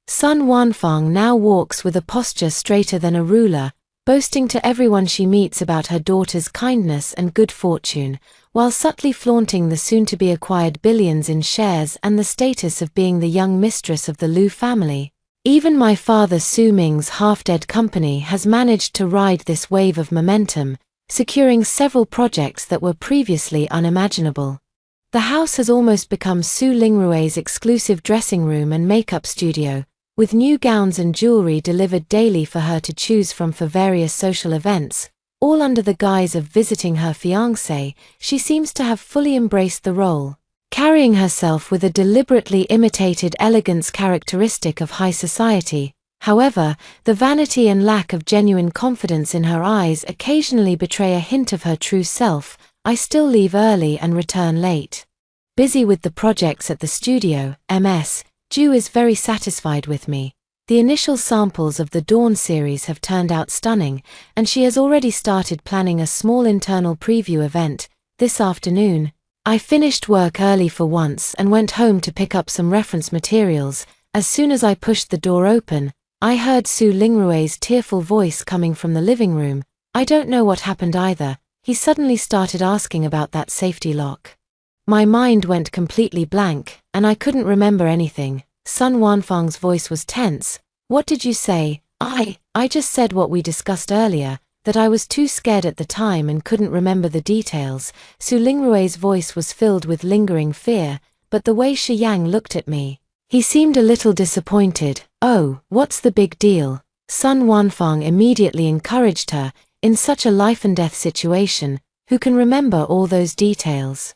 Sun Wanfang now walks with a posture straighter than a ruler, boasting to everyone she meets about her daughter's kindness and good fortune, while subtly flaunting the soon-to-be acquired billions in shares and the status of being the young mistress of the Lu family. Even my father Su Ming's half-dead company has managed to ride this wave of momentum, securing several projects that were previously unimaginable. The house has almost become Su Lingrui's exclusive dressing room and makeup studio, with new gowns and jewelry delivered daily for her to choose from for various social events, all under the guise of visiting her fiancé. She seems to have fully embraced the role, carrying herself with a deliberately imitated elegance characteristic of high society. However, the vanity and lack of genuine confidence in her eyes occasionally betray a hint of her true self. I still leave early and return late. busy with the projects at the studio, MS. Ju is very satisfied with me. The initial samples of the Dawn series have turned out stunning, and she has already started planning a small internal preview event this afternoon. I finished work early for once and went home to pick up some reference materials. As soon as I pushed the door open, I heard Su Lingrue's tearful voice coming from the living room. I don't know what happened either. He suddenly started asking about that safety lock. My mind went completely blank, and I couldn't remember anything. Sun Wanfang's voice was tense. What did you say? I just said what we discussed earlier, that I was too scared at the time and couldn't remember the details. Su Lingrue's voice was filled with lingering fear, but the way Shi Yang looked at me, he seemed a little disappointed. Oh, what's the big deal? Sun Wanfang immediately encouraged her. In such a life-and-death situation, who can remember all those details?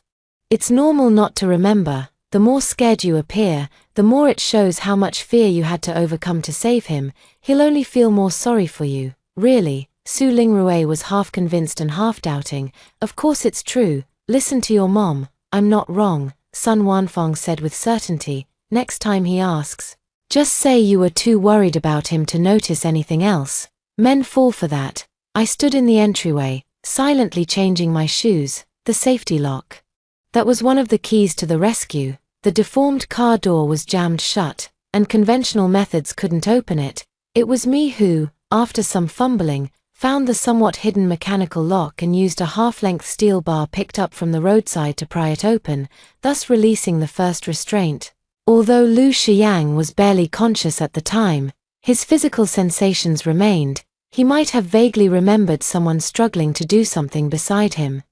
It's normal not to remember. The more scared you appear, the more it shows how much fear you had to overcome to save him. He'll only feel more sorry for you. Really? Su Lingrue was half convinced and half doubting. Of course it's true. Listen to your mom. I'm not wrong, Sun Wanfang said with certainty. Next time he asks, just say you were too worried about him to notice anything else. Men fall for that. I stood in the entryway, silently changing my shoes. The safety lock. That was one of the keys to the rescue. The deformed car door was jammed shut, and conventional methods couldn't open it. It was me who, after some fumbling, found the somewhat hidden mechanical lock and used a half-length steel bar picked up from the roadside to pry it open, thus releasing the first restraint. Although Lu Shiyang was barely conscious at the time, his physical sensations remained. He might have vaguely remembered someone struggling to do something beside him.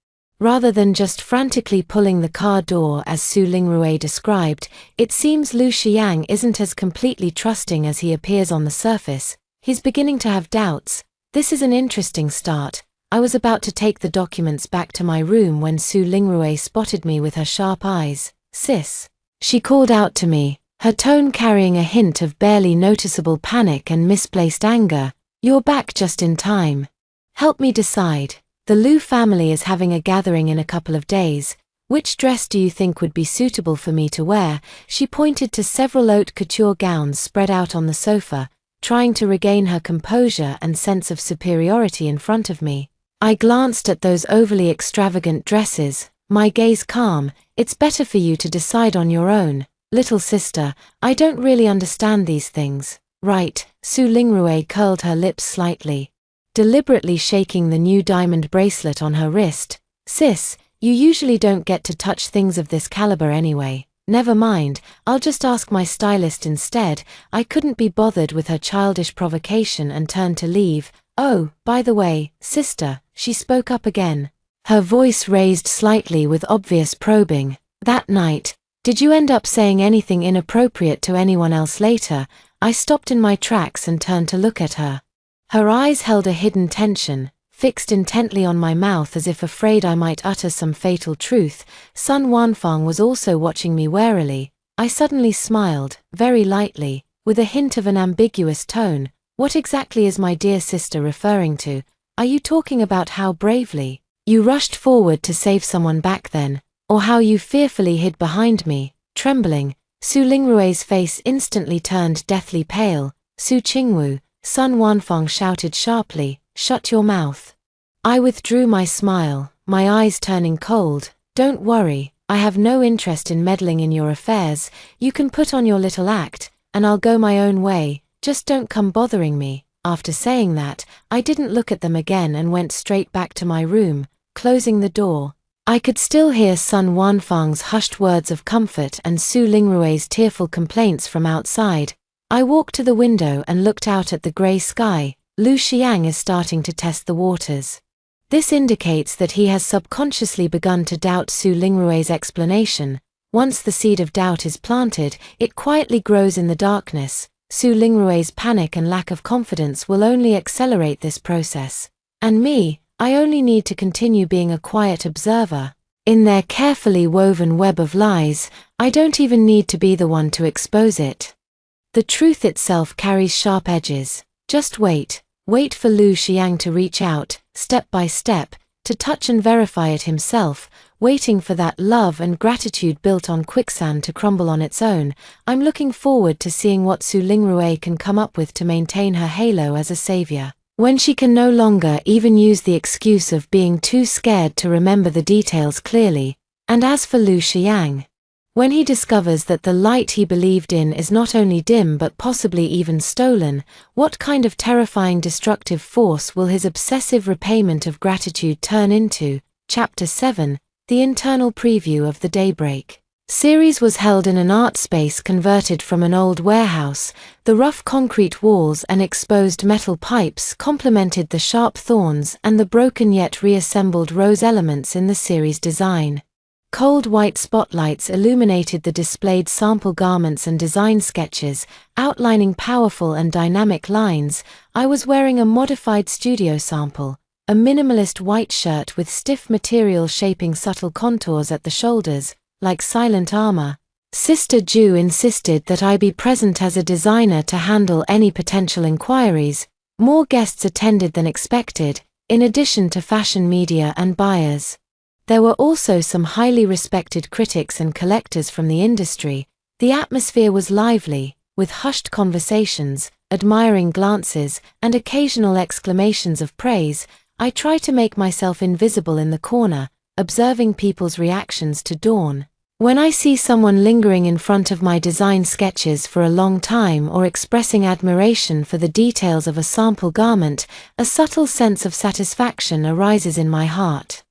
Rather than just frantically pulling the car door as Su Lingrue described, it seems Lu Shiyang isn't as completely trusting as he appears on the surface. He's beginning to have doubts. This is an interesting start. I was about to take the documents back to my room when Su Lingrue spotted me with her sharp eyes. Sis. She called out to me, her tone carrying a hint of barely noticeable panic and misplaced anger. You're back just in time. Help me decide. The Lu family is having a gathering in a couple of days. Which dress do you think would be suitable for me to wear? She pointed to several haute couture gowns spread out on the sofa, trying to regain her composure and sense of superiority in front of me. I glanced at those overly extravagant dresses, my gaze calm. It's better for you to decide on your own. Little sister, I don't really understand these things. Right, Su Lingrue curled her lips slightly, deliberately shaking the new diamond bracelet on her wrist. Sis, you usually don't get to touch things of this caliber anyway. Never mind, I'll just ask my stylist instead. I couldn't be bothered with her childish provocation and turned to leave. Oh, by the way, sister, she spoke up again, her voice raised slightly with obvious probing. That night, did you end up saying anything inappropriate to anyone else later? I stopped in my tracks and turned to look at her. Her eyes held a hidden tension, fixed intently on my mouth as if afraid I might utter some fatal truth. Sun Wanfang was also watching me warily. I suddenly smiled, very lightly, with a hint of an ambiguous tone. What exactly is my dear sister referring to? Are you talking about how bravely you rushed forward to save someone back then, or how you fearfully hid behind me, trembling? Su Lingrue's face instantly turned deathly pale. Su Qingwu, Sun Wanfang shouted sharply, shut your mouth. I withdrew my smile, my eyes turning cold. Don't worry, I have no interest in meddling in your affairs. You can put on your little act, and I'll go my own way. Just don't come bothering me. After saying that, I didn't look at them again and went straight back to my room, closing the door. I could still hear Sun Wanfang's hushed words of comfort and Su Lingrue's tearful complaints from outside. I walked to the window and looked out at the grey sky. Lu Xiang is starting to test the waters. This indicates that he has subconsciously begun to doubt Su Lingrue's explanation. Once the seed of doubt is planted, it quietly grows in the darkness. Su Lingrue's panic and lack of confidence will only accelerate this process. And me, I only need to continue being a quiet observer. In their carefully woven web of lies, I don't even need to be the one to expose it. The truth itself carries sharp edges. Just wait. Wait for Lu Xiang to reach out, step by step, to touch and verify it himself, waiting for that love and gratitude built on quicksand to crumble on its own. I'm looking forward to seeing what Su Lingrui can come up with to maintain her halo as a savior, when she can no longer even use the excuse of being too scared to remember the details clearly. And as for Lu Xiang, when he discovers that the light he believed in is not only dim but possibly even stolen, what kind of terrifying destructive force will his obsessive repayment of gratitude turn into? Chapter 7, The Internal Preview of the Daybreak series was held in an art space converted from an old warehouse. The rough concrete walls and exposed metal pipes complemented the sharp thorns and the broken yet reassembled rose elements in the series design. Cold white spotlights illuminated the displayed sample garments and design sketches, outlining powerful and dynamic lines. I was wearing a modified studio sample, a minimalist white shirt with stiff material shaping subtle contours at the shoulders, like silent armor. Sister Ju insisted that I be present as a designer to handle any potential inquiries. More guests attended than expected, in addition to fashion media and buyers. There were also some highly respected critics and collectors from the industry. The atmosphere was lively, with hushed conversations, admiring glances, and occasional exclamations of praise. I try to make myself invisible in the corner, observing people's reactions to Dawn. When I see someone lingering in front of my design sketches for a long time or expressing admiration for the details of a sample garment, a subtle sense of satisfaction arises in my heart.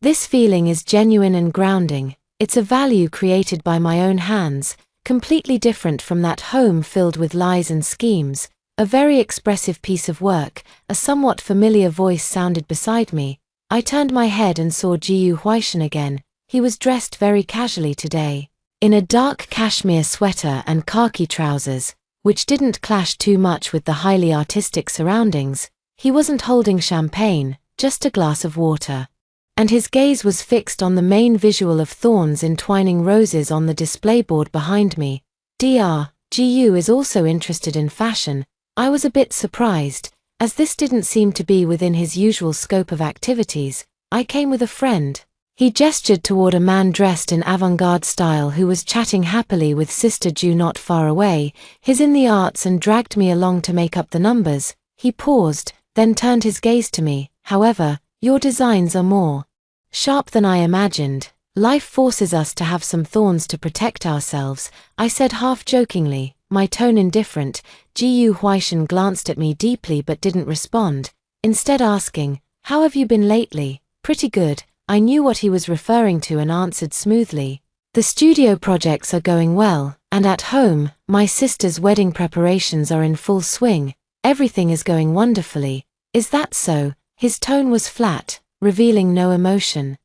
This feeling is genuine and grounding. It's a value created by my own hands, completely different from that home filled with lies and schemes. A very expressive piece of work. A somewhat familiar voice sounded beside me. I turned my head and saw Jiyu Huaishan again. He was dressed very casually today, in a dark cashmere sweater and khaki trousers, which didn't clash too much with the highly artistic surroundings. He wasn't holding champagne, just a glass of water. And his gaze was fixed on the main visual of thorns entwining roses on the display board behind me. Dr. Jiyu is also interested in fashion. I was a bit surprised, as this didn't seem to be within his usual scope of activities. I came with a friend. He gestured toward a man dressed in avant-garde style who was chatting happily with Sister Ju not far away. He's in the arts and dragged me along to make up the numbers. He paused, then turned his gaze to me. However, your designs are more sharp than I imagined. Life forces us to have some thorns to protect ourselves, I said half-jokingly, my tone indifferent. Jiyu Huaishan glanced at me deeply but didn't respond, instead asking, "How have you been lately?" "Pretty good." I knew what he was referring to and answered smoothly. "The studio projects are going well, and at home, my sister's wedding preparations are in full swing. Everything is going wonderfully." "Is that so?" His tone was flat, revealing no emotion.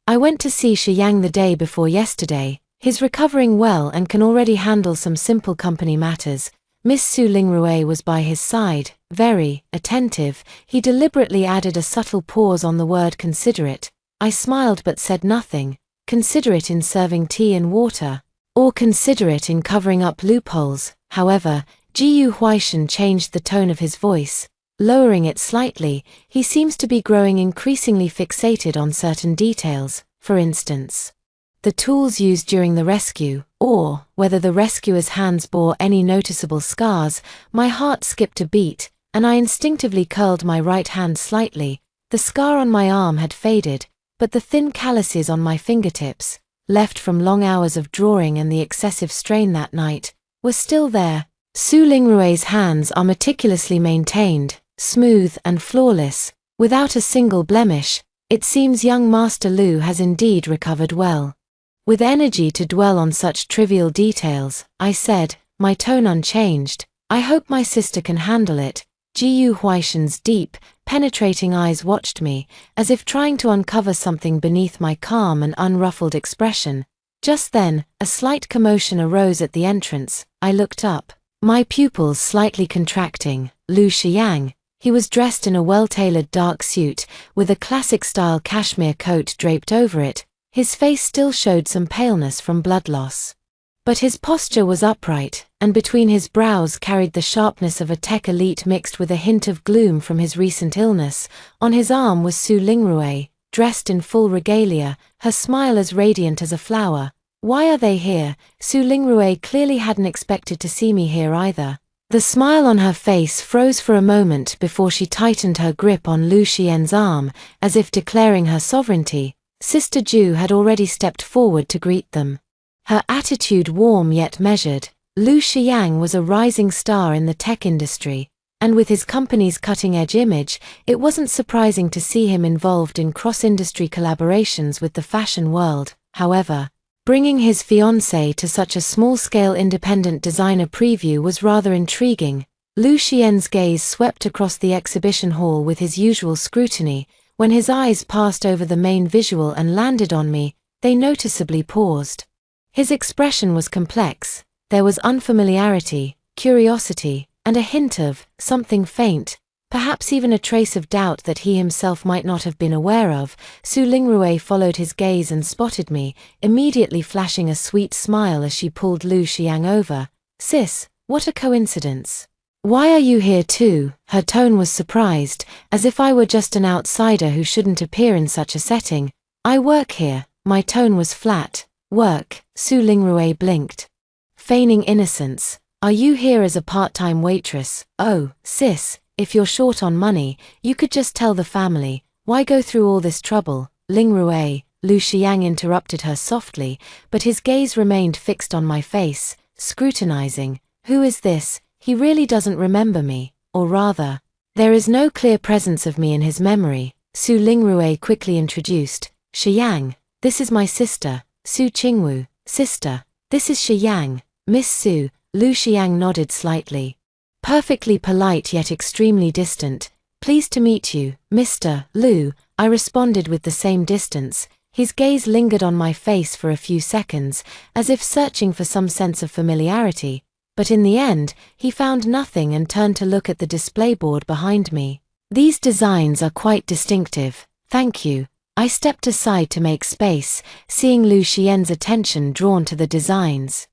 "I went to see Shiyang the day before yesterday. He's recovering well and can already handle some simple company matters." Miss Su Lingrui was by his side, very attentive. He deliberately added a subtle pause on the word considerate. I smiled but said nothing. Considerate in serving tea and water, or considerate in covering up loopholes. However, Jiyu Huaishan changed the tone of his voice, lowering it slightly. He seems to be growing increasingly fixated on certain details, for instance, the tools used during the rescue, or whether the rescuer's hands bore any noticeable scars. My heart skipped a beat, and I instinctively curled my right hand slightly. The scar on my arm had faded, but the thin calluses on my fingertips, left from long hours of drawing and the excessive strain that night, were still there. Su Lingrui's hands are meticulously maintained, smooth and flawless, without a single blemish. It seems young Master Lu has indeed recovered well. With energy to dwell on such trivial details, I said, my tone unchanged, "I hope my sister can handle it." Jiyu Huaishan's deep, penetrating eyes watched me, as if trying to uncover something beneath my calm and unruffled expression. Just then, a slight commotion arose at the entrance. I looked up, my pupils slightly contracting. Lu Xiang. He was dressed in a well-tailored dark suit, with a classic-style cashmere coat draped over it. His face still showed some paleness from blood loss, but his posture was upright, and between his brows carried the sharpness of a tech elite mixed with a hint of gloom from his recent illness. On his arm was Su Lingrui, dressed in full regalia, her smile as radiant as a flower. Why are they here? Su Lingrui clearly hadn't expected to see me here either. The smile on her face froze for a moment before she tightened her grip on Lu Xian's arm, as if declaring her sovereignty. Sister Ju had already stepped forward to greet them. Her attitude warm yet measured. Lu Xiang was a rising star in the tech industry, and with his company's cutting-edge image, it wasn't surprising to see him involved in cross-industry collaborations with the fashion world. However, bringing his fiancée to such a small-scale independent designer preview was rather intriguing. Lu Xian's gaze swept across the exhibition hall with his usual scrutiny. When his eyes passed over the main visual and landed on me, they noticeably paused. His expression was complex. There was unfamiliarity, curiosity, and a hint of something faint, perhaps even a trace of doubt that he himself might not have been aware of. Su Lingrui followed his gaze and spotted me, immediately flashing a sweet smile as she pulled Lu Xiang over. "Sis, what a coincidence. Why are you here too?" Her tone was surprised, as if I were just an outsider who shouldn't appear in such a setting. "I work here." My tone was flat. "Work?" Su Lingrui blinked, feigning innocence. "Are you here as a part-time waitress?" "Oh, sis, if you're short on money, you could just tell the family. Why go through all this trouble?" "Lingrui," Lu Xiang interrupted her softly, but his gaze remained fixed on my face, scrutinizing. "Who is this? He really doesn't remember me, or rather, there is no clear presence of me in his memory." Su Lingrui quickly introduced. "Xiang, this is my sister, Su Qingwu." "Sister, this is Xiang, Miss Su." Lu Xiang nodded slightly. Perfectly polite yet extremely distant. "Pleased to meet you, Mr. Lu," I responded with the same distance. His gaze lingered on my face for a few seconds, as if searching for some sense of familiarity, but in the end, he found nothing and turned to look at the display board behind me. "These designs are quite distinctive, thank you." I stepped aside to make space, seeing Lu Xian's attention drawn to the designs.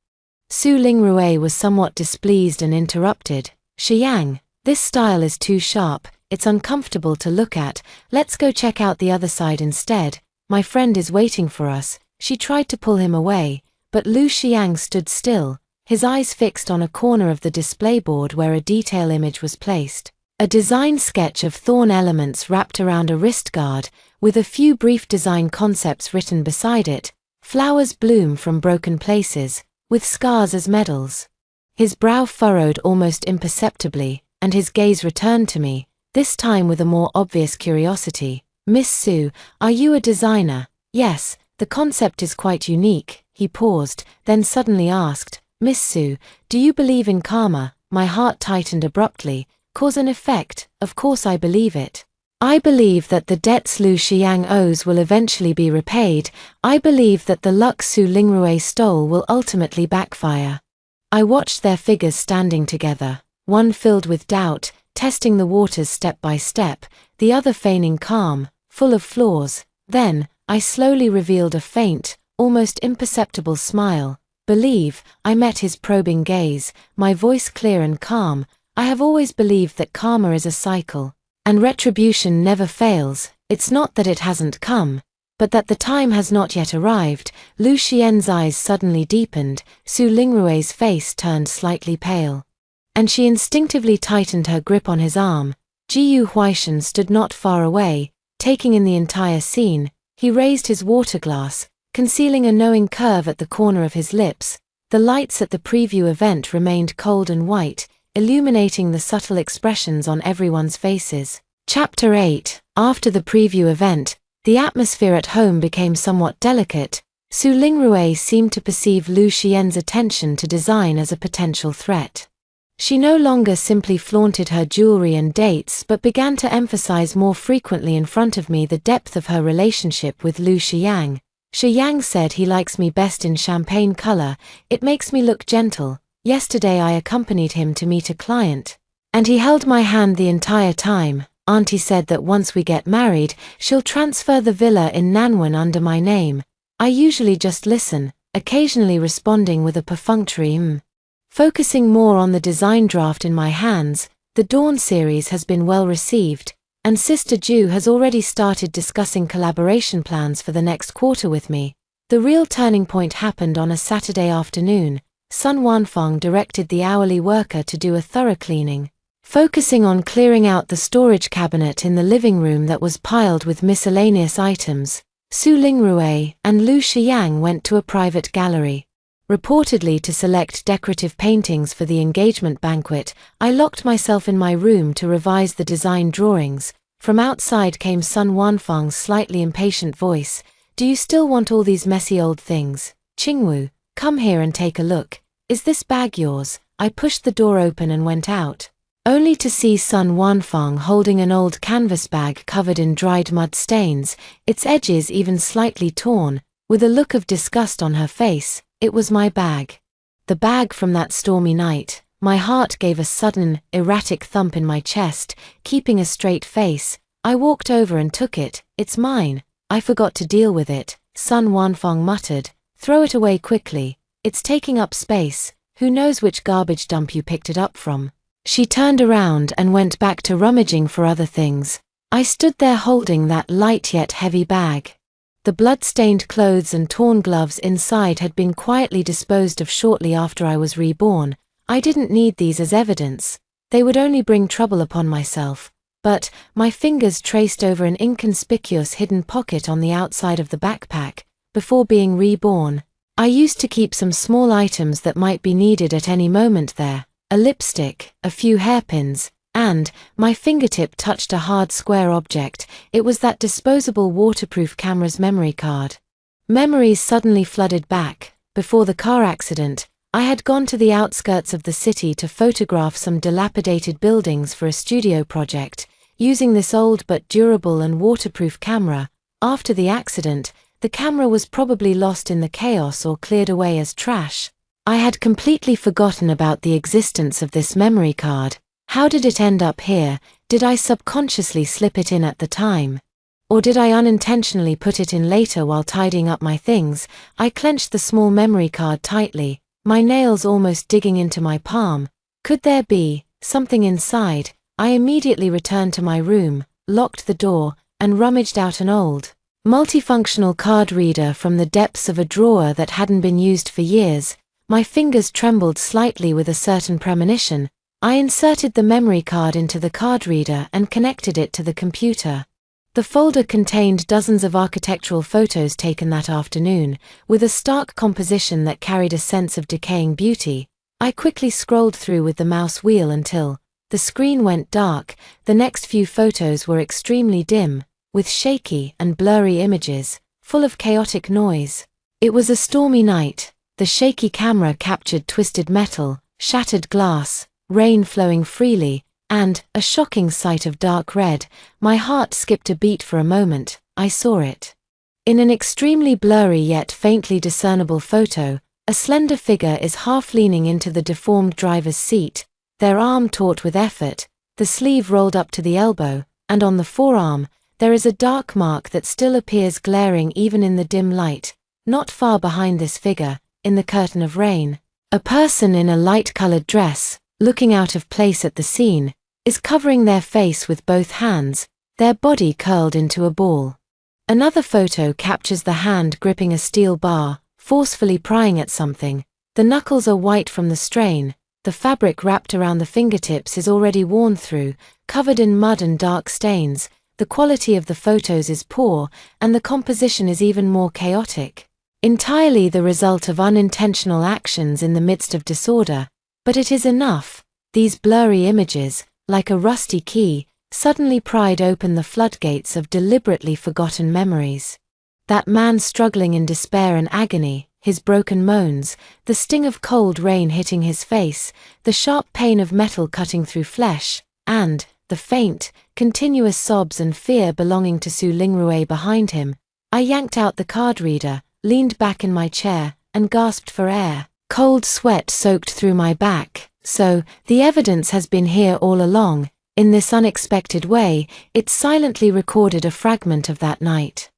Su Lingrui was somewhat displeased and interrupted. "Xiang, this style is too sharp, it's uncomfortable to look at. Let's go check out the other side instead. My friend is waiting for us." She tried to pull him away, but Lu Xiang stood still, his eyes fixed on a corner of the display board where a detail image was placed. A design sketch of thorn elements wrapped around a wrist guard, with a few brief design concepts written beside it. Flowers bloom from broken places, with scars as medals. His brow furrowed almost imperceptibly, and his gaze returned to me, this time with a more obvious curiosity. "Miss Su, are you a designer?" "Yes, the concept is quite unique." He paused, then suddenly asked, "Miss Su, do you believe in karma?" My heart tightened abruptly. Cause and effect, of course I believe it. I believe that the debts Lu Xiang owes will eventually be repaid. I believe that the luck Su Lingrui stole will ultimately backfire. I watched their figures standing together, one filled with doubt, testing the waters step by step, the other feigning calm, full of flaws. Then, I slowly revealed a faint, almost imperceptible smile. "Believe," I met his probing gaze, my voice clear and calm. "I have always believed that karma is a cycle, and retribution never fails. It's not that it hasn't come, but that the time has not yet arrived." Lu Xian's eyes suddenly deepened, Su Lingrui's face turned slightly pale, and she instinctively tightened her grip on his arm. Jiyu Huaishan stood not far away, taking in the entire scene. He raised his water glass, concealing a knowing curve at the corner of his lips. The lights at the preview event remained cold and white, illuminating the subtle expressions on everyone's faces. Chapter 8. After the preview event, the atmosphere at home became somewhat delicate. Su Lingrui seemed to perceive Lu Xian's attention to design as a potential threat. She no longer simply flaunted her jewelry and dates but began to emphasize more frequently in front of me the depth of her relationship with Lu Xiang. "Xiang said he likes me best in champagne color. It makes me look gentle. Yesterday I accompanied him to meet a client, and he held my hand the entire time. Auntie said that once we get married, she'll transfer the villa in Nanwan under my name." I usually just listen, occasionally responding with a perfunctory Focusing more on the design draft in my hands, the Dawn series has been well received. And Sister Ju has already started discussing collaboration plans for the next quarter with me. The real turning point happened on a Saturday afternoon. Sun Wanfeng directed the hourly worker to do a thorough cleaning, focusing on clearing out the storage cabinet in the living room that was piled with miscellaneous items. Su Lingrui and Lu Shiyang went to a private gallery, reportedly to select decorative paintings for the engagement banquet. I locked myself in my room to revise the design drawings. From outside came Sun Wanfeng's slightly impatient voice. Do you still want all these messy old things? Qingwu, come here and take a look. Is this bag yours? I pushed the door open and went out, only to see Sun Wanfeng holding an old canvas bag covered in dried mud stains, its edges even slightly torn, with a look of disgust on her face. It was my bag. The bag from that stormy night. My heart gave a sudden, erratic thump in my chest. Keeping a straight face, I walked over and took it. It's mine. I forgot to deal with it, Sun Wanfeng muttered. Throw it away quickly. It's taking up space. Who knows which garbage dump you picked it up from? She turned around and went back to rummaging for other things. I stood there holding that light yet heavy bag. The blood-stained clothes and torn gloves inside had been quietly disposed of shortly after I was reborn. I didn't need these as evidence. They would only bring trouble upon myself. But my fingers traced over an inconspicuous hidden pocket on the outside of the backpack. Before being reborn, I used to keep some small items that might be needed at any moment there. A lipstick, a few hairpins, and my fingertip touched a hard square object. It was that disposable waterproof camera's memory card. Memories suddenly flooded back. Before the car accident, I had gone to the outskirts of the city to photograph some dilapidated buildings for a studio project, using this old but durable and waterproof camera. After the accident, the camera was probably lost in the chaos or cleared away as trash. I had completely forgotten about the existence of this memory card. How did it end up here? Did I subconsciously slip it in at the time? Or did I unintentionally put it in later while tidying up my things? I clenched the small memory card tightly, my nails almost digging into my palm. Could there be something inside? I immediately returned to my room, locked the door, and rummaged out an old, multifunctional card reader from the depths of a drawer that hadn't been used for years. My fingers trembled slightly with a certain premonition. I inserted the memory card into the card reader and connected it to the computer. The folder contained dozens of architectural photos taken that afternoon, with a stark composition that carried a sense of decaying beauty. I quickly scrolled through with the mouse wheel until the screen went dark. The next few photos were extremely dim, with shaky and blurry images, full of chaotic noise. It was a stormy night. The shaky camera captured twisted metal, shattered glass, rain flowing freely, and a shocking sight of dark red. My heart skipped a beat for a moment. I saw it. In an extremely blurry yet faintly discernible photo, a slender figure is half leaning into the deformed driver's seat, their arm taut with effort, the sleeve rolled up to the elbow, and on the forearm, there is a dark mark that still appears glaring even in the dim light. Not far behind this figure, in the curtain of rain, a person in a light-colored dress, looking out of place at the scene, is covering their face with both hands, their body curled into a ball. Another photo captures the hand gripping a steel bar, forcefully prying at something. The knuckles are white from the strain. The fabric wrapped around the fingertips is already worn through, covered in mud and dark stains. The quality of the photos is poor, and the composition is even more chaotic. Entirely the result of unintentional actions in the midst of disorder. But it is enough. These blurry images, like a rusty key, suddenly pried open the floodgates of deliberately forgotten memories. That man struggling in despair and agony, his broken moans, the sting of cold rain hitting his face, the sharp pain of metal cutting through flesh, and the faint, continuous sobs and fear belonging to Su Lingrui behind him. I yanked out the card reader, leaned back in my chair, and gasped for air. Cold sweat soaked through my back. So, the evidence has been here all along. In this unexpected way, it silently recorded a fragment of that night.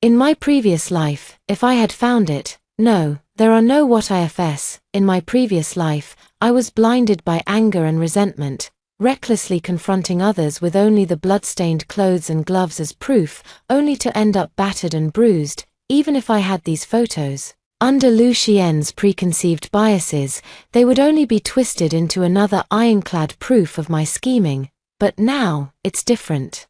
In my previous life, if I had found it, no, there are no what ifs. In my previous life, I was blinded by anger and resentment. recklessly confronting others with only the blood-stained clothes and gloves as proof, only to end up battered and bruised, even if I had these photos. Under Lu Xian's preconceived biases, they would only be twisted into another ironclad proof of my scheming, but now, it's different.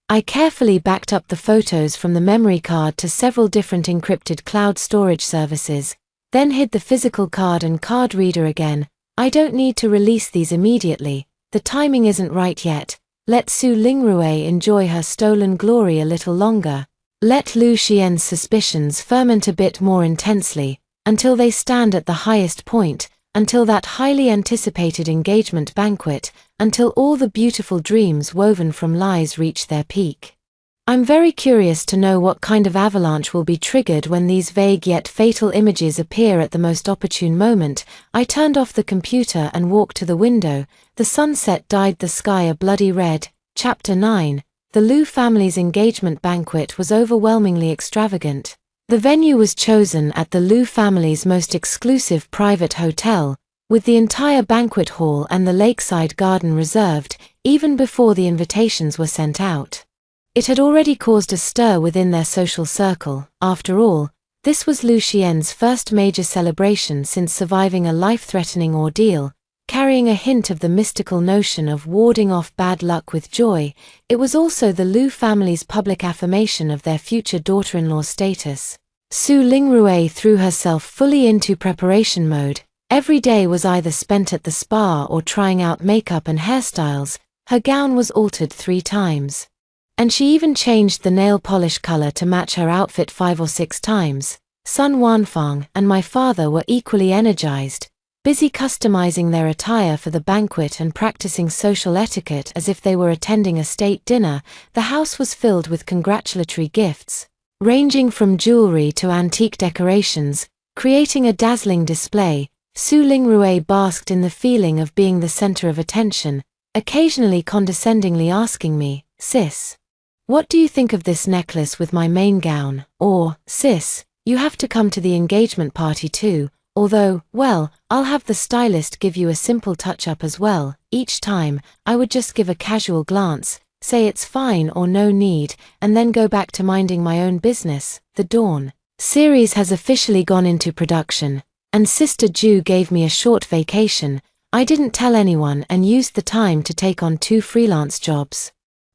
I carefully backed up the photos from the memory card to several different encrypted cloud storage services, then hid the physical card and card reader again. I don't need to release these immediately, the timing isn't right yet. Let Su Lingrui enjoy her stolen glory a little longer. Let Lu Xian's suspicions ferment a bit more intensely, until they stand at the highest point, until that highly anticipated engagement banquet, until all the beautiful dreams woven from lies reach their peak. I'm very curious to know what kind of avalanche will be triggered when these vague yet fatal images appear at the most opportune moment. I turned off the computer and walked to the window. The sunset dyed the sky a bloody red. Chapter 9. The Lu family's engagement banquet was overwhelmingly extravagant. The venue was chosen at the Lu family's most exclusive private hotel, with the entire banquet hall and the lakeside garden reserved, even before the invitations were sent out. It had already caused a stir within their social circle. After all, this was Lu Xian's first major celebration since surviving a life-threatening ordeal, carrying a hint of the mystical notion of warding off bad luck with joy. It was also the Lu family's public affirmation of their future daughter-in-law's status. Su Lingrui threw herself fully into preparation mode. Every day was either spent at the spa or trying out makeup and hairstyles. Her gown was altered 3 times. And she even changed the nail polish color to match her outfit 5 or 6 times. Sun Wanfang and my father were equally energized, busy customizing their attire for the banquet and practicing social etiquette as if they were attending a state dinner. The house was filled with congratulatory gifts, ranging from jewelry to antique decorations, creating a dazzling display. Su Lingrui basked in the feeling of being the center of attention, occasionally condescendingly asking me, "Sis, what do you think of this necklace with my main gown?" Or, "Sis, you have to come to the engagement party too, although, well, I'll have the stylist give you a simple touch-up as well." Each time, I would just give a casual glance, say it's fine or no need, and then go back to minding my own business. The Dawn series has officially gone into production, and Sister Ju gave me a short vacation. I didn't tell anyone and used the time to take on 2 freelance jobs.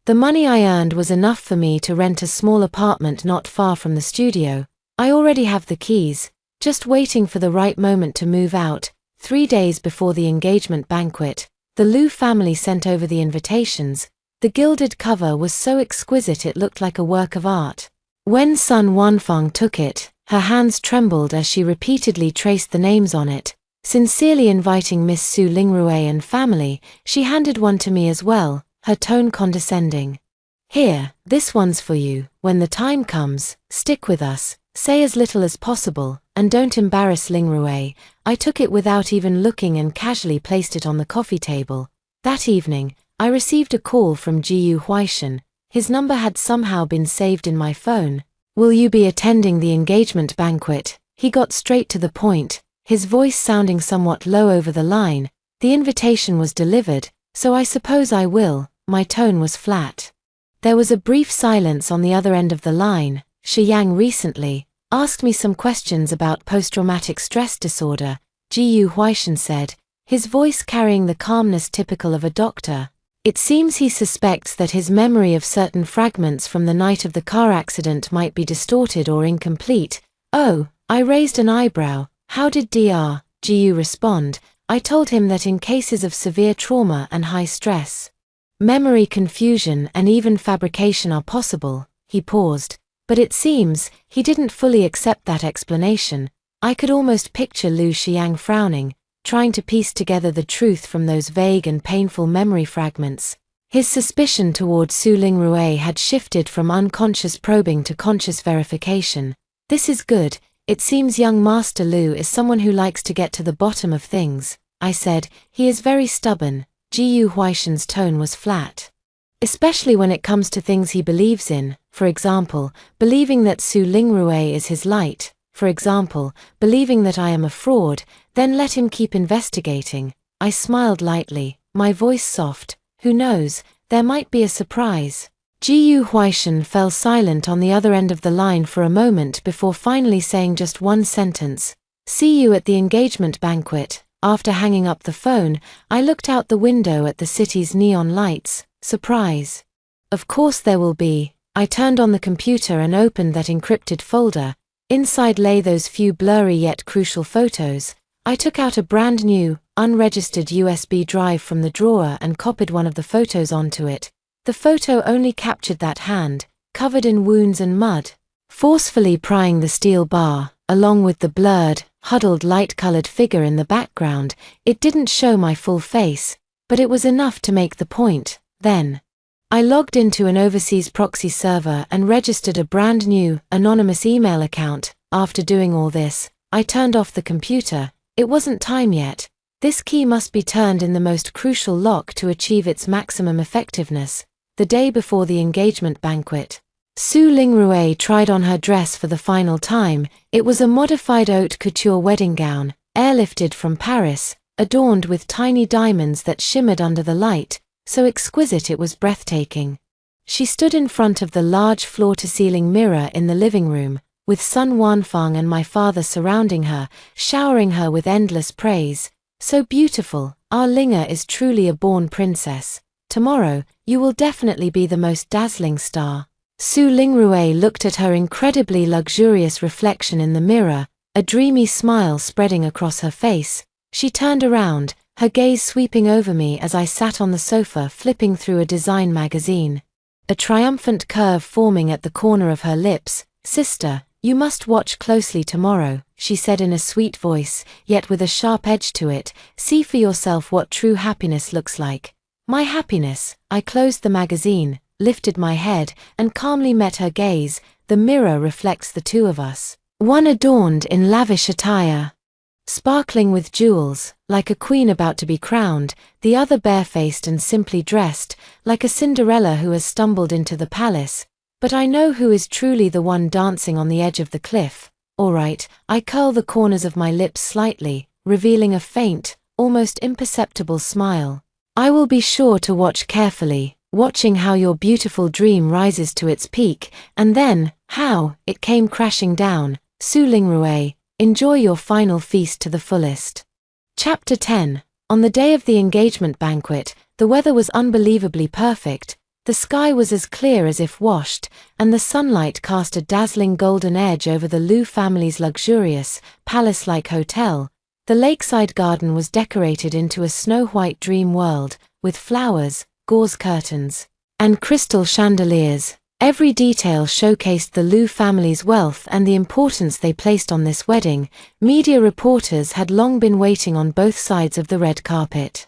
The money I earned was enough for me to rent a small apartment not far from the studio. I already have the keys, just waiting for the right moment to move out. 3 days before the engagement banquet, the Lu family sent over the invitations. The gilded cover was so exquisite it looked like a work of art. When Sun Wanfang took it, her hands trembled as she repeatedly traced the names on it. Sincerely inviting Miss Su Lingrui and family, she handed one to me as well, her tone condescending. "Here, this one's for you. When the time comes, stick with us, say as little as possible, and don't embarrass Lingrui." I took it without even looking and casually placed it on the coffee table. That evening, I received a call from Jiyu Huaishan. His number had somehow been saved in my phone. "Will you be attending the engagement banquet?" He got straight to the point, his voice sounding somewhat low over the line. "The invitation was delivered, so I suppose I will." My tone was flat. There was a brief silence on the other end of the line. Shi Yang recently asked me some questions about post-traumatic stress disorder, Jiyu Huaishan said, his voice carrying the calmness typical of a doctor. "It seems he suspects that his memory of certain fragments from the night of the car accident might be distorted or incomplete." "Oh," I raised an eyebrow. "How did Dr. Jiyu respond?" I told him that in cases of severe trauma and high stress, memory confusion and even fabrication are possible. He paused, but it seems he didn't fully accept that explanation. I could almost picture Lu Xiang frowning, trying to piece together the truth from those vague and painful memory fragments. His suspicion toward Su Lingrui had shifted from unconscious probing to conscious verification. "This is good. It seems young Master Lu is someone who likes to get to the bottom of things," I said. "He is very stubborn." Jiyu Huaishan's tone was flat. "Especially when it comes to things he believes in, for example, believing that Su Lingrui is his light, for example, believing that I am a fraud, then let him keep investigating." I smiled lightly, my voice soft. who knows, there might be a surprise. Jiyu Huaishan fell silent on the other end of the line for a moment before finally saying just one sentence. See you at the engagement banquet. After hanging up the phone, I looked out the window at the city's neon lights. Surprise. Of course there will be. I turned on the computer and opened that encrypted folder. Inside lay those few blurry yet crucial photos. I took out a brand new, unregistered USB drive from the drawer and copied one of the photos onto it. The photo only captured that hand, covered in wounds and mud, forcefully prying the steel bar, along with the blurred, huddled light-colored figure in the background. It didn't show my full face, but it was enough to make the point. Then, I logged into an overseas proxy server and registered a brand new, anonymous email account. After doing all this, I turned off the computer. It wasn't time yet. This key must be turned in the most crucial lock to achieve its maximum effectiveness. The day before the engagement banquet, Su Lingrui tried on her dress for the final time. It was a modified haute couture wedding gown, airlifted from Paris, adorned with tiny diamonds that shimmered under the light, so exquisite it was breathtaking. She stood in front of the large floor-to-ceiling mirror in the living room, with Sun Wanfang and my father surrounding her, showering her with endless praise. So beautiful, our Linga is truly a born princess. Tomorrow, you will definitely be the most dazzling star. Su Lingrui looked at her incredibly luxurious reflection in the mirror, a dreamy smile spreading across her face. She turned around, her gaze sweeping over me as I sat on the sofa flipping through a design magazine. A triumphant curve forming at the corner of her lips. Sister, you must watch closely tomorrow, she said in a sweet voice, yet with a sharp edge to it. See for yourself what true happiness looks like. My happiness. I closed the magazine, lifted my head, and calmly met her gaze. The mirror reflects the two of us. One adorned in lavish attire, sparkling with jewels, like a queen about to be crowned, the other barefaced and simply dressed, like a Cinderella who has stumbled into the palace. But I know who is truly the one dancing on the edge of the cliff. All right, I curl the corners of my lips slightly, revealing a faint, almost imperceptible smile. I will be sure to watch carefully, watching how your beautiful dream rises to its peak, and then, how it came crashing down. Su Lingrui, enjoy your final feast to the fullest. Chapter 10. On the day of the engagement banquet, the weather was unbelievably perfect. The sky was as clear as if washed, and the sunlight cast a dazzling golden edge over the Liu family's luxurious, palace-like hotel. The lakeside garden was decorated into a snow-white dream world, with flowers, gauze curtains, and crystal chandeliers. Every detail showcased the Liu family's wealth and the importance they placed on this wedding. Media reporters had long been waiting on both sides of the red carpet,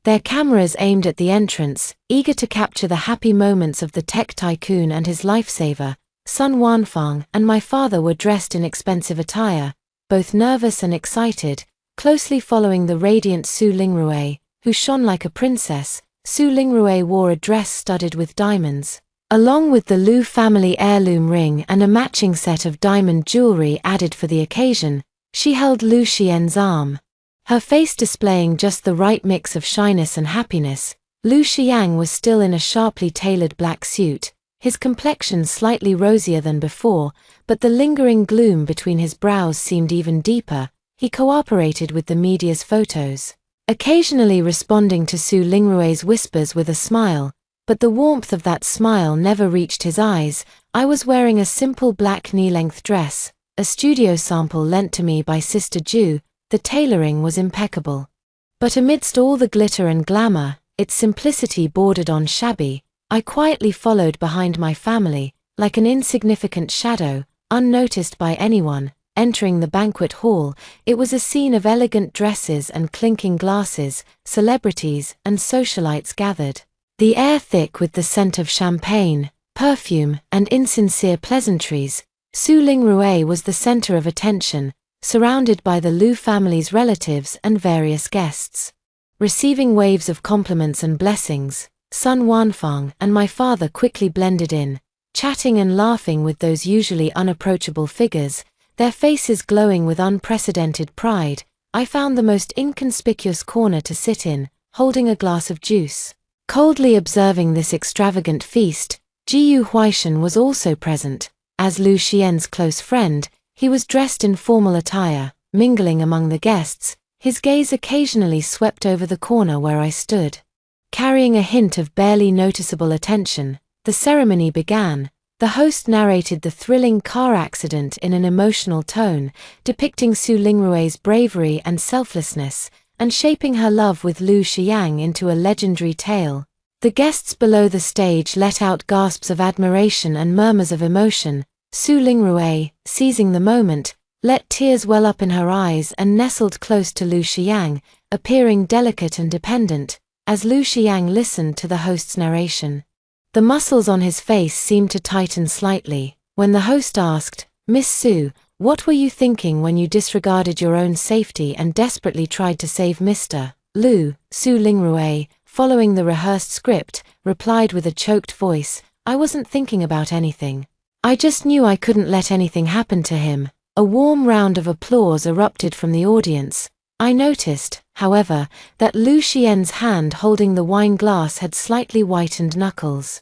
their cameras aimed at the entrance, eager to capture the happy moments of the tech tycoon and his lifesaver. Sun Wanfang and my father were dressed in expensive attire, both nervous and excited, closely following the radiant Su Lingrui, who shone like a princess. Su Lingrui wore a dress studded with diamonds, along with the Liu family heirloom ring and a matching set of diamond jewelry added for the occasion. She held Liu Xian's arm, her face displaying just the right mix of shyness and happiness. Liu Xiang was still in a sharply tailored black suit, his complexion slightly rosier than before, but the lingering gloom between his brows seemed even deeper. He cooperated with the media's photos, occasionally responding to Su Lingrui's whispers with a smile, but the warmth of that smile never reached his eyes. I was wearing a simple black knee-length dress, a studio sample lent to me by Sister Ju. The tailoring was impeccable. But amidst all the glitter and glamour, its simplicity bordered on shabby. I quietly followed behind my family, like an insignificant shadow, unnoticed by anyone. Entering the banquet hall, it was a scene of elegant dresses and clinking glasses. Celebrities and socialites gathered, the air thick with the scent of champagne, perfume, and insincere pleasantries. Su Lingrui was the center of attention, surrounded by the Liu family's relatives and various guests. Receiving waves of compliments and blessings, Sun Wanfang and my father quickly blended in, chatting and laughing with those usually unapproachable figures, their faces glowing with unprecedented pride. I found the most inconspicuous corner to sit in, holding a glass of juice. Coldly observing this extravagant feast, Jiyu Huaishan was also present. As Lu Xian's close friend, he was dressed in formal attire, mingling among the guests. His gaze occasionally swept over the corner where I stood. Carrying a hint of barely noticeable attention, the ceremony began. The host narrated the thrilling car accident in an emotional tone, depicting Su Lingrue's bravery and selflessness, and shaping her love with Lu Xiang into a legendary tale. The guests below the stage let out gasps of admiration and murmurs of emotion. Su Lingrue, seizing the moment, let tears well up in her eyes and nestled close to Lu Xiang, appearing delicate and dependent, as Lu Xiang listened to the host's narration. The muscles on his face seemed to tighten slightly. When the host asked, "Miss Su, what were you thinking when you disregarded your own safety and desperately tried to save Mr. Lu?" Su Lingrue, following the rehearsed script, replied with a choked voice, "I wasn't thinking about anything. I just knew I couldn't let anything happen to him." A warm round of applause erupted from the audience. I noticed, however, that Lu Xian's hand holding the wine glass had slightly whitened knuckles.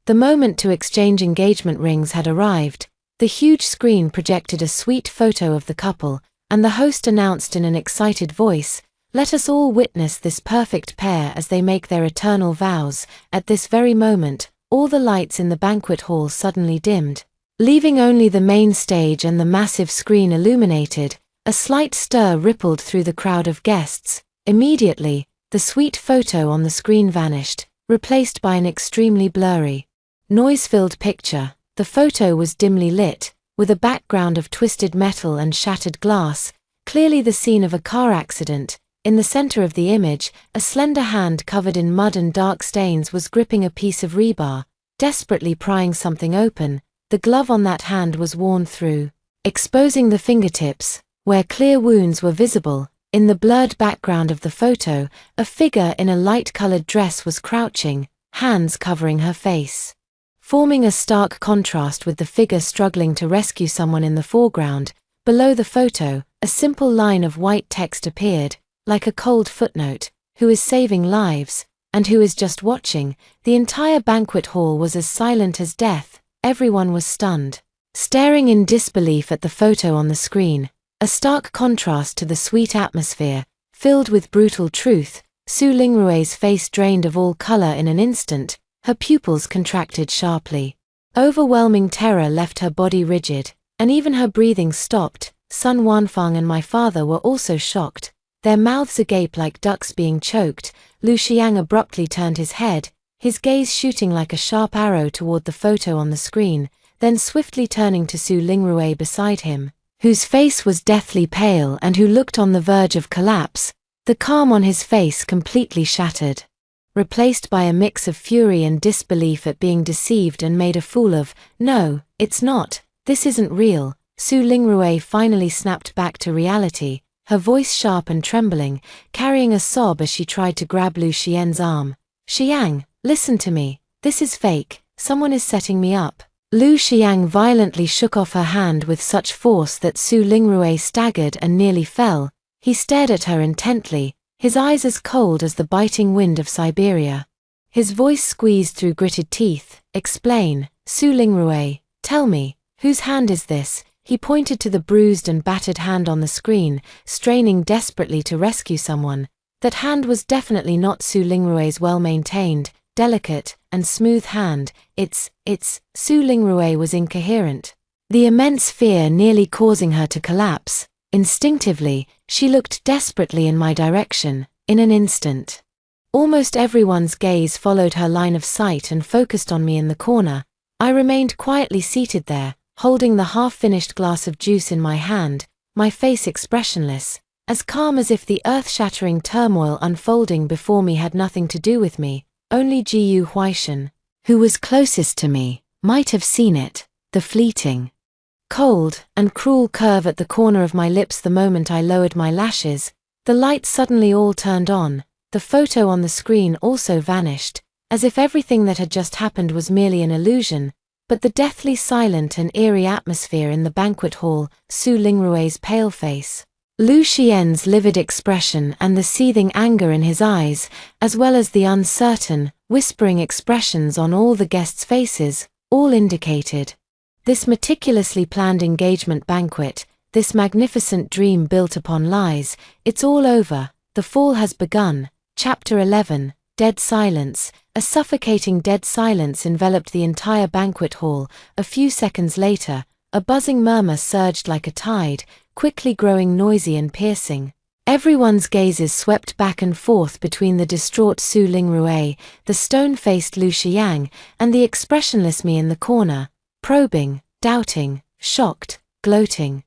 The moment to exchange engagement rings had arrived. The huge screen projected a sweet photo of the couple, and the host announced in an excited voice, "Let us all witness this perfect pair as they make their eternal vows." At this very moment, all the lights in the banquet hall suddenly dimmed, leaving only the main stage and the massive screen illuminated. A slight stir rippled through the crowd of guests. Immediately, the sweet photo on the screen vanished, replaced by an extremely blurry, noise-filled picture. The photo was dimly lit, with a background of twisted metal and shattered glass, clearly the scene of a car accident. In the center of the image, a slender hand covered in mud and dark stains was gripping a piece of rebar, desperately prying something open. The glove on that hand was worn through, exposing the fingertips, where clear wounds were visible. In the blurred background of the photo, a figure in a light-colored dress was crouching, hands covering her face, forming a stark contrast with the figure struggling to rescue someone in the foreground. Below the photo, a simple line of white text appeared, like a cold footnote: "Who is saving lives, and who is just watching?" The entire banquet hall was as silent as death. Everyone was stunned, staring in disbelief at the photo on the screen, a stark contrast to the sweet atmosphere, filled with brutal truth. Su Lingrue's face drained of all color in an instant, her pupils contracted sharply. Overwhelming terror left her body rigid, and even her breathing stopped. Sun Wanfang and my father were also shocked, their mouths agape like ducks being choked. Lu Xiang abruptly turned his head, his gaze shooting like a sharp arrow toward the photo on the screen, then swiftly turning to Su Lingrue beside him, whose face was deathly pale and who looked on the verge of collapse, the calm on his face completely shattered, replaced by a mix of fury and disbelief at being deceived and made a fool of. "No, it's not. This isn't real." Su Lingrue finally snapped back to reality, her voice sharp and trembling, carrying a sob as she tried to grab Lu Xian's arm. "Xiang, listen to me. This is fake. Someone is setting me up." Lu Xiang violently shook off her hand with such force that Su Lingrue staggered and nearly fell. He stared at her intently, his eyes as cold as the biting wind of Siberia. His voice squeezed through gritted teeth. "Explain, Su Lingrue. Tell me, whose hand is this?" He pointed to the bruised and battered hand on the screen, straining desperately to rescue someone. That hand was definitely not Su Lingrue's well-maintained, delicate, and smooth hand. It's. Su Lingrue was incoherent, the immense fear nearly causing her to collapse. Instinctively, she looked desperately in my direction. In an instant, almost everyone's gaze followed her line of sight and focused on me in the corner. I remained quietly seated there, holding the half-finished glass of juice in my hand, my face expressionless, as calm as if the earth-shattering turmoil unfolding before me had nothing to do with me. Only Jiyu Huaishan, who was closest to me, might have seen it, the fleeting, cold and cruel curve at the corner of my lips the moment I lowered my lashes. The lights suddenly all turned on, the photo on the screen also vanished, as if everything that had just happened was merely an illusion. But the deathly silent and eerie atmosphere in the banquet hall, Su Lingrue's pale face, Lu Xian's livid expression and the seething anger in his eyes, as well as the uncertain, whispering expressions on all the guests' faces, all indicated. This meticulously planned engagement banquet, this magnificent dream built upon lies, it's all over, the fall has begun. Chapter 11, Dead Silence. A suffocating dead silence enveloped the entire banquet hall. A few seconds later, a buzzing murmur surged like a tide, quickly growing noisy and piercing. Everyone's gazes swept back and forth between the distraught Su Lingrui, the stone-faced Lu Xiang, and the expressionless me in the corner, probing, doubting, shocked, gloating.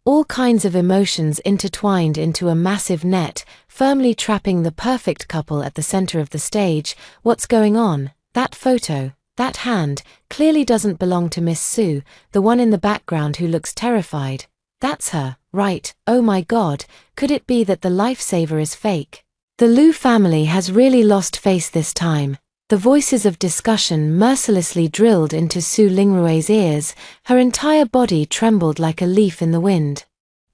All kinds of emotions intertwined into a massive net, firmly trapping the perfect couple at the center of the stage. What's going on? That photo, that hand, clearly doesn't belong to Miss Su, the one in the background who looks terrified. That's her, right? Oh my God, could it be that the lifesaver is fake? The Lu family has really lost face this time. The voices of discussion mercilessly drilled into Su Lingrui's ears, her entire body trembled like a leaf in the wind.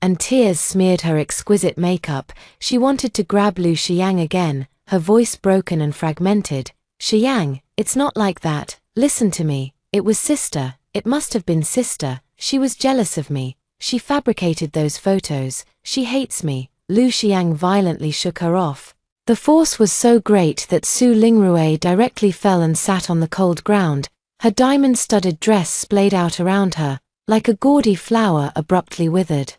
And tears smeared her exquisite makeup. She wanted to grab Lu Xiang again, her voice broken and fragmented. Xiang, it's not like that, listen to me, it was sister, it must have been sister, she was jealous of me. She fabricated those photos, she hates me. Lu Xiang violently shook her off. The force was so great that Su Lingrui directly fell and sat on the cold ground, her diamond-studded dress splayed out around her, like a gaudy flower abruptly withered.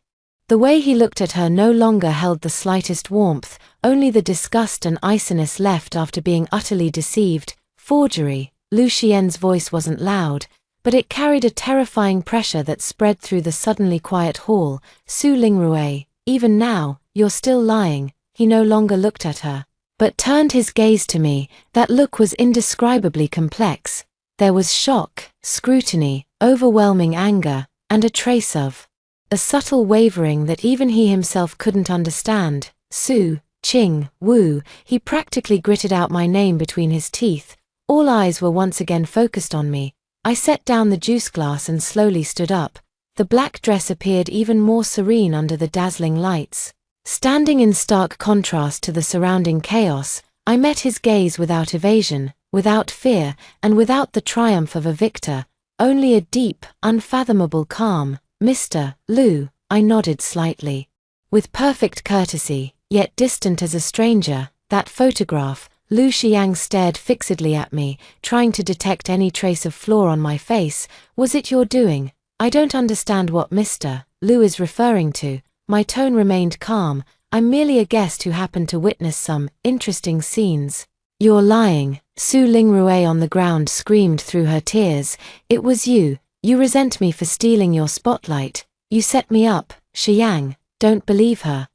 The way he looked at her no longer held the slightest warmth, only the disgust and iciness left after being utterly deceived. Forgery. Lu Xian's voice wasn't loud, but it carried a terrifying pressure that spread through the suddenly quiet hall. Su Lingrui, even now, you're still lying. He no longer looked at her, but turned his gaze to me. That look was indescribably complex. There was shock, scrutiny, overwhelming anger, and a trace of a subtle wavering that even he himself couldn't understand. Su, Ching, Wu, he practically gritted out my name between his teeth. All eyes were once again focused on me. I set down the juice glass and slowly stood up. The black dress appeared even more serene under the dazzling lights. Standing in stark contrast to the surrounding chaos, I met his gaze without evasion, without fear, and without the triumph of a victor, only a deep, unfathomable calm. Mr. Lu, I nodded slightly. With perfect courtesy, yet distant as a stranger, that photograph. Lu Xiang stared fixedly at me, trying to detect any trace of flaw on my face. Was it your doing? I don't understand what Mr. Lu is referring to. My tone remained calm. I'm merely a guest who happened to witness some interesting scenes. You're lying. Su Lingrui on the ground screamed through her tears. It was you. You resent me for stealing your spotlight. You set me up. Xiang, don't believe her.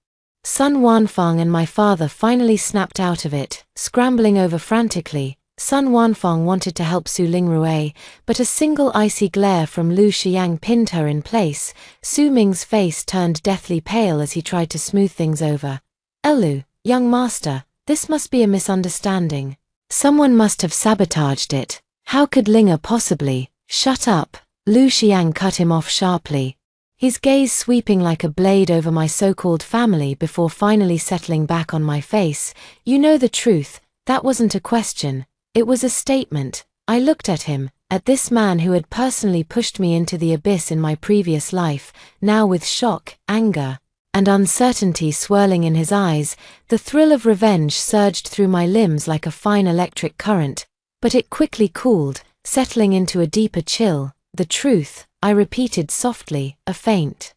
Sun Wanfang and my father finally snapped out of it, scrambling over frantically. Sun Wanfang wanted to help Su Lingrui, but a single icy glare from Lu Xiang pinned her in place. Su Ming's face turned deathly pale as he tried to smooth things over. Elu, young master, this must be a misunderstanding. Someone must have sabotaged it. How could Linger possibly? Shut up. Lu Xiang cut him off sharply, his gaze sweeping like a blade over my so-called family before finally settling back on my face. You know the truth, that wasn't a question, it was a statement. I looked at him, at this man who had personally pushed me into the abyss in my previous life, now with shock, anger, and uncertainty swirling in his eyes. The thrill of revenge surged through my limbs like a fine electric current, but it quickly cooled, settling into a deeper chill. The truth, I repeated softly, a faint,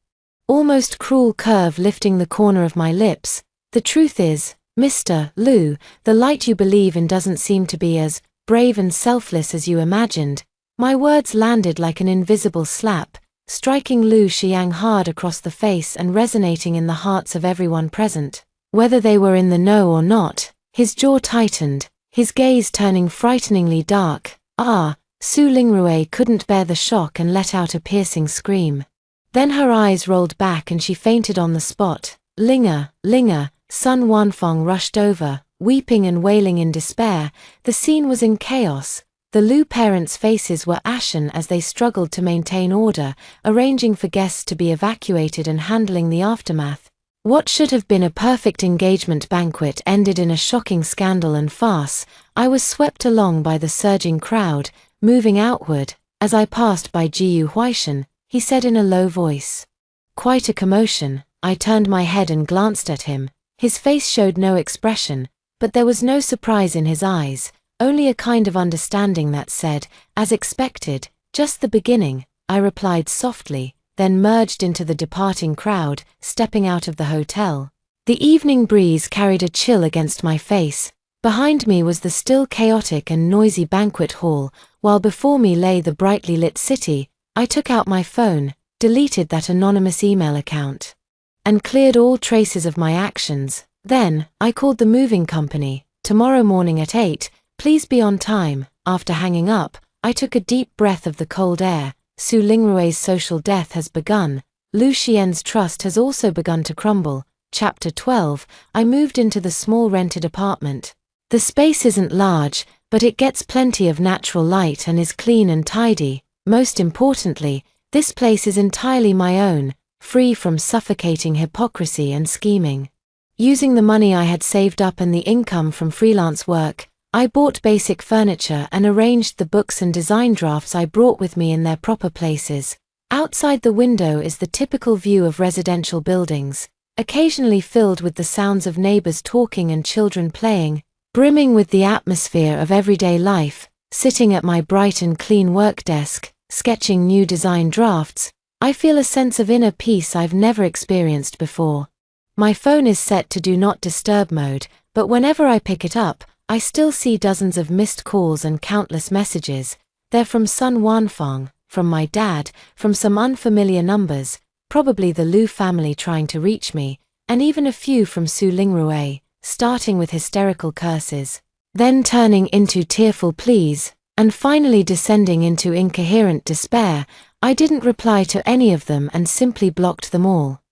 almost cruel curve lifting the corner of my lips. The truth is, Mr. Lu, the light you believe in doesn't seem to be as brave and selfless as you imagined. My words landed like an invisible slap, striking Lu Xiang hard across the face and resonating in the hearts of everyone present. Whether they were in the know or not, his jaw tightened, his gaze turning frighteningly dark. Su Lingrui couldn't bear the shock and let out a piercing scream. Then her eyes rolled back and she fainted on the spot. Linger, Sun Wanfang rushed over, weeping and wailing in despair. The scene was in chaos. The Lu parents' faces were ashen as they struggled to maintain order, arranging for guests to be evacuated and handling the aftermath. What should have been a perfect engagement banquet ended in a shocking scandal and farce. I was swept along by the surging crowd, moving outward. As I passed by Jiu Huaishan, he said in a low voice. Quite a commotion. I turned my head and glanced at him. His face showed no expression, but there was no surprise in his eyes, only a kind of understanding that said, as expected, just the beginning. I replied softly, then merged into the departing crowd, stepping out of the hotel. The evening breeze carried a chill against my face. Behind me was the still chaotic and noisy banquet hall, while before me lay the brightly lit city. I took out my phone, deleted that anonymous email account, and cleared all traces of my actions. Then, I called the moving company. Tomorrow morning at 8, please be on time. After hanging up, I took a deep breath of the cold air. Su Lingrue's social death has begun. Lu Xian's trust has also begun to crumble. Chapter 12. I moved into the small rented apartment. The space isn't large, but it gets plenty of natural light and is clean and tidy. Most importantly, this place is entirely my own, free from suffocating hypocrisy and scheming. Using the money I had saved up and the income from freelance work, I bought basic furniture and arranged the books and design drafts I brought with me in their proper places. Outside the window is the typical view of residential buildings, occasionally filled with the sounds of neighbors talking and children playing, brimming with the atmosphere of everyday life. Sitting at my bright and clean work desk, sketching new design drafts, I feel a sense of inner peace I've never experienced before. My phone is set to Do Not Disturb mode, but whenever I pick it up, I still see dozens of missed calls and countless messages. They're from Sun Wanfang, from my dad, from some unfamiliar numbers, probably the Lu family trying to reach me, and even a few from Su Lingrue, starting with hysterical curses, then turning into tearful pleas, and finally descending into incoherent despair. I didn't reply to any of them and simply blocked them all.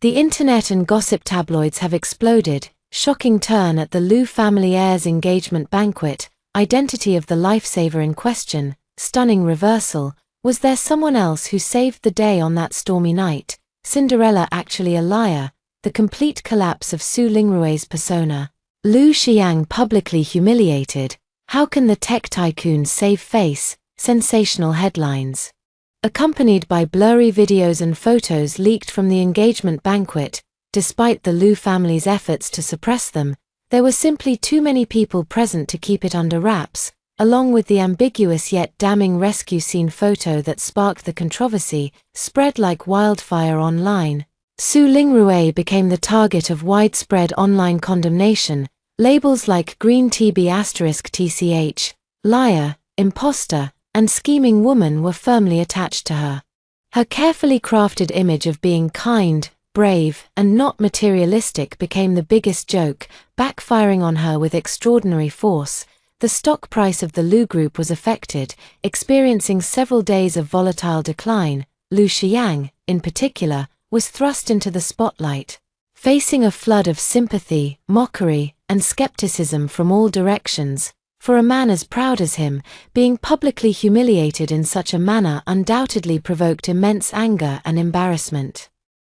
The internet and gossip tabloids have exploded. Shocking turn at the Lu family heir's engagement banquet. Identity of the lifesaver in question. Stunning reversal. Was there someone else who saved the day on that stormy night? Cinderella actually a liar. The complete collapse of Su Lingrue's persona. Lu Xiang publicly humiliated. How can the tech tycoon save face? Sensational headlines, accompanied by blurry videos and photos leaked from the engagement banquet. Despite the Lu family's efforts to suppress them, there were simply too many people present to keep it under wraps, along with the ambiguous yet damning rescue scene photo that sparked the controversy, spread like wildfire online. Su Lingrue became the target of widespread online condemnation. Labels like green TB *TCH, liar, imposter, and scheming woman were firmly attached to her. Her carefully crafted image of being kind, brave, and not materialistic became the biggest joke, backfiring on her with extraordinary force. The stock price of the Lu Group was affected, experiencing several days of volatile decline. Lu Xiang, in particular, was thrust into the spotlight, facing a flood of sympathy, mockery, and skepticism from all directions. For a man as proud as him, being publicly humiliated in such a manner undoubtedly provoked immense anger and embarrassment.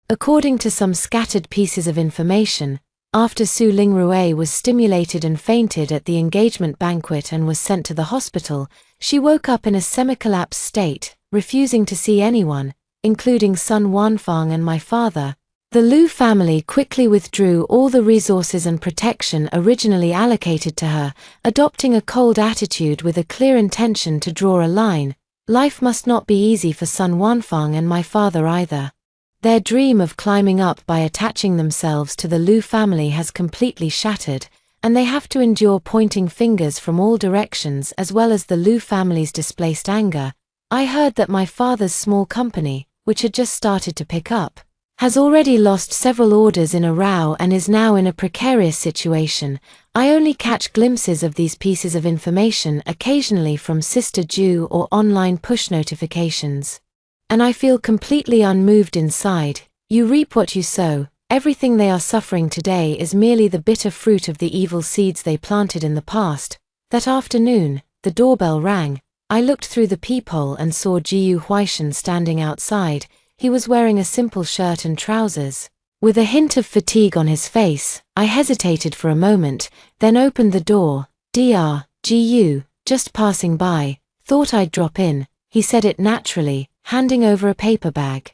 According to some scattered pieces of information, after Su Lingrue was stimulated and fainted at the engagement banquet and was sent to the hospital, she woke up in a semi-collapsed state, refusing to see anyone, including Sun Wanfang and my father. The Lu family quickly withdrew all the resources and protection originally allocated to her, adopting a cold attitude with a clear intention to draw a line. Life must not be easy for Sun Wanfang and my father either. Their dream of climbing up by attaching themselves to the Lu family has completely shattered, and they have to endure pointing fingers from all directions as well as the Lu family's displaced anger. I heard that my father's small company, which had just started to pick up, has already lost several orders in a row and is now in a precarious situation. I only catch glimpses of these pieces of information occasionally from Sister Ju or online push notifications, and I feel completely unmoved inside. You reap what you sow. Everything they are suffering today is merely the bitter fruit of the evil seeds they planted in the past. That afternoon, the doorbell rang. I looked through the peephole and saw Jiu Huaishan standing outside. He was wearing a simple shirt and trousers. With a hint of fatigue on his face, I hesitated for a moment, then opened the door. "Dr. just passing by, thought I'd drop in," he said it naturally, handing over a paper bag.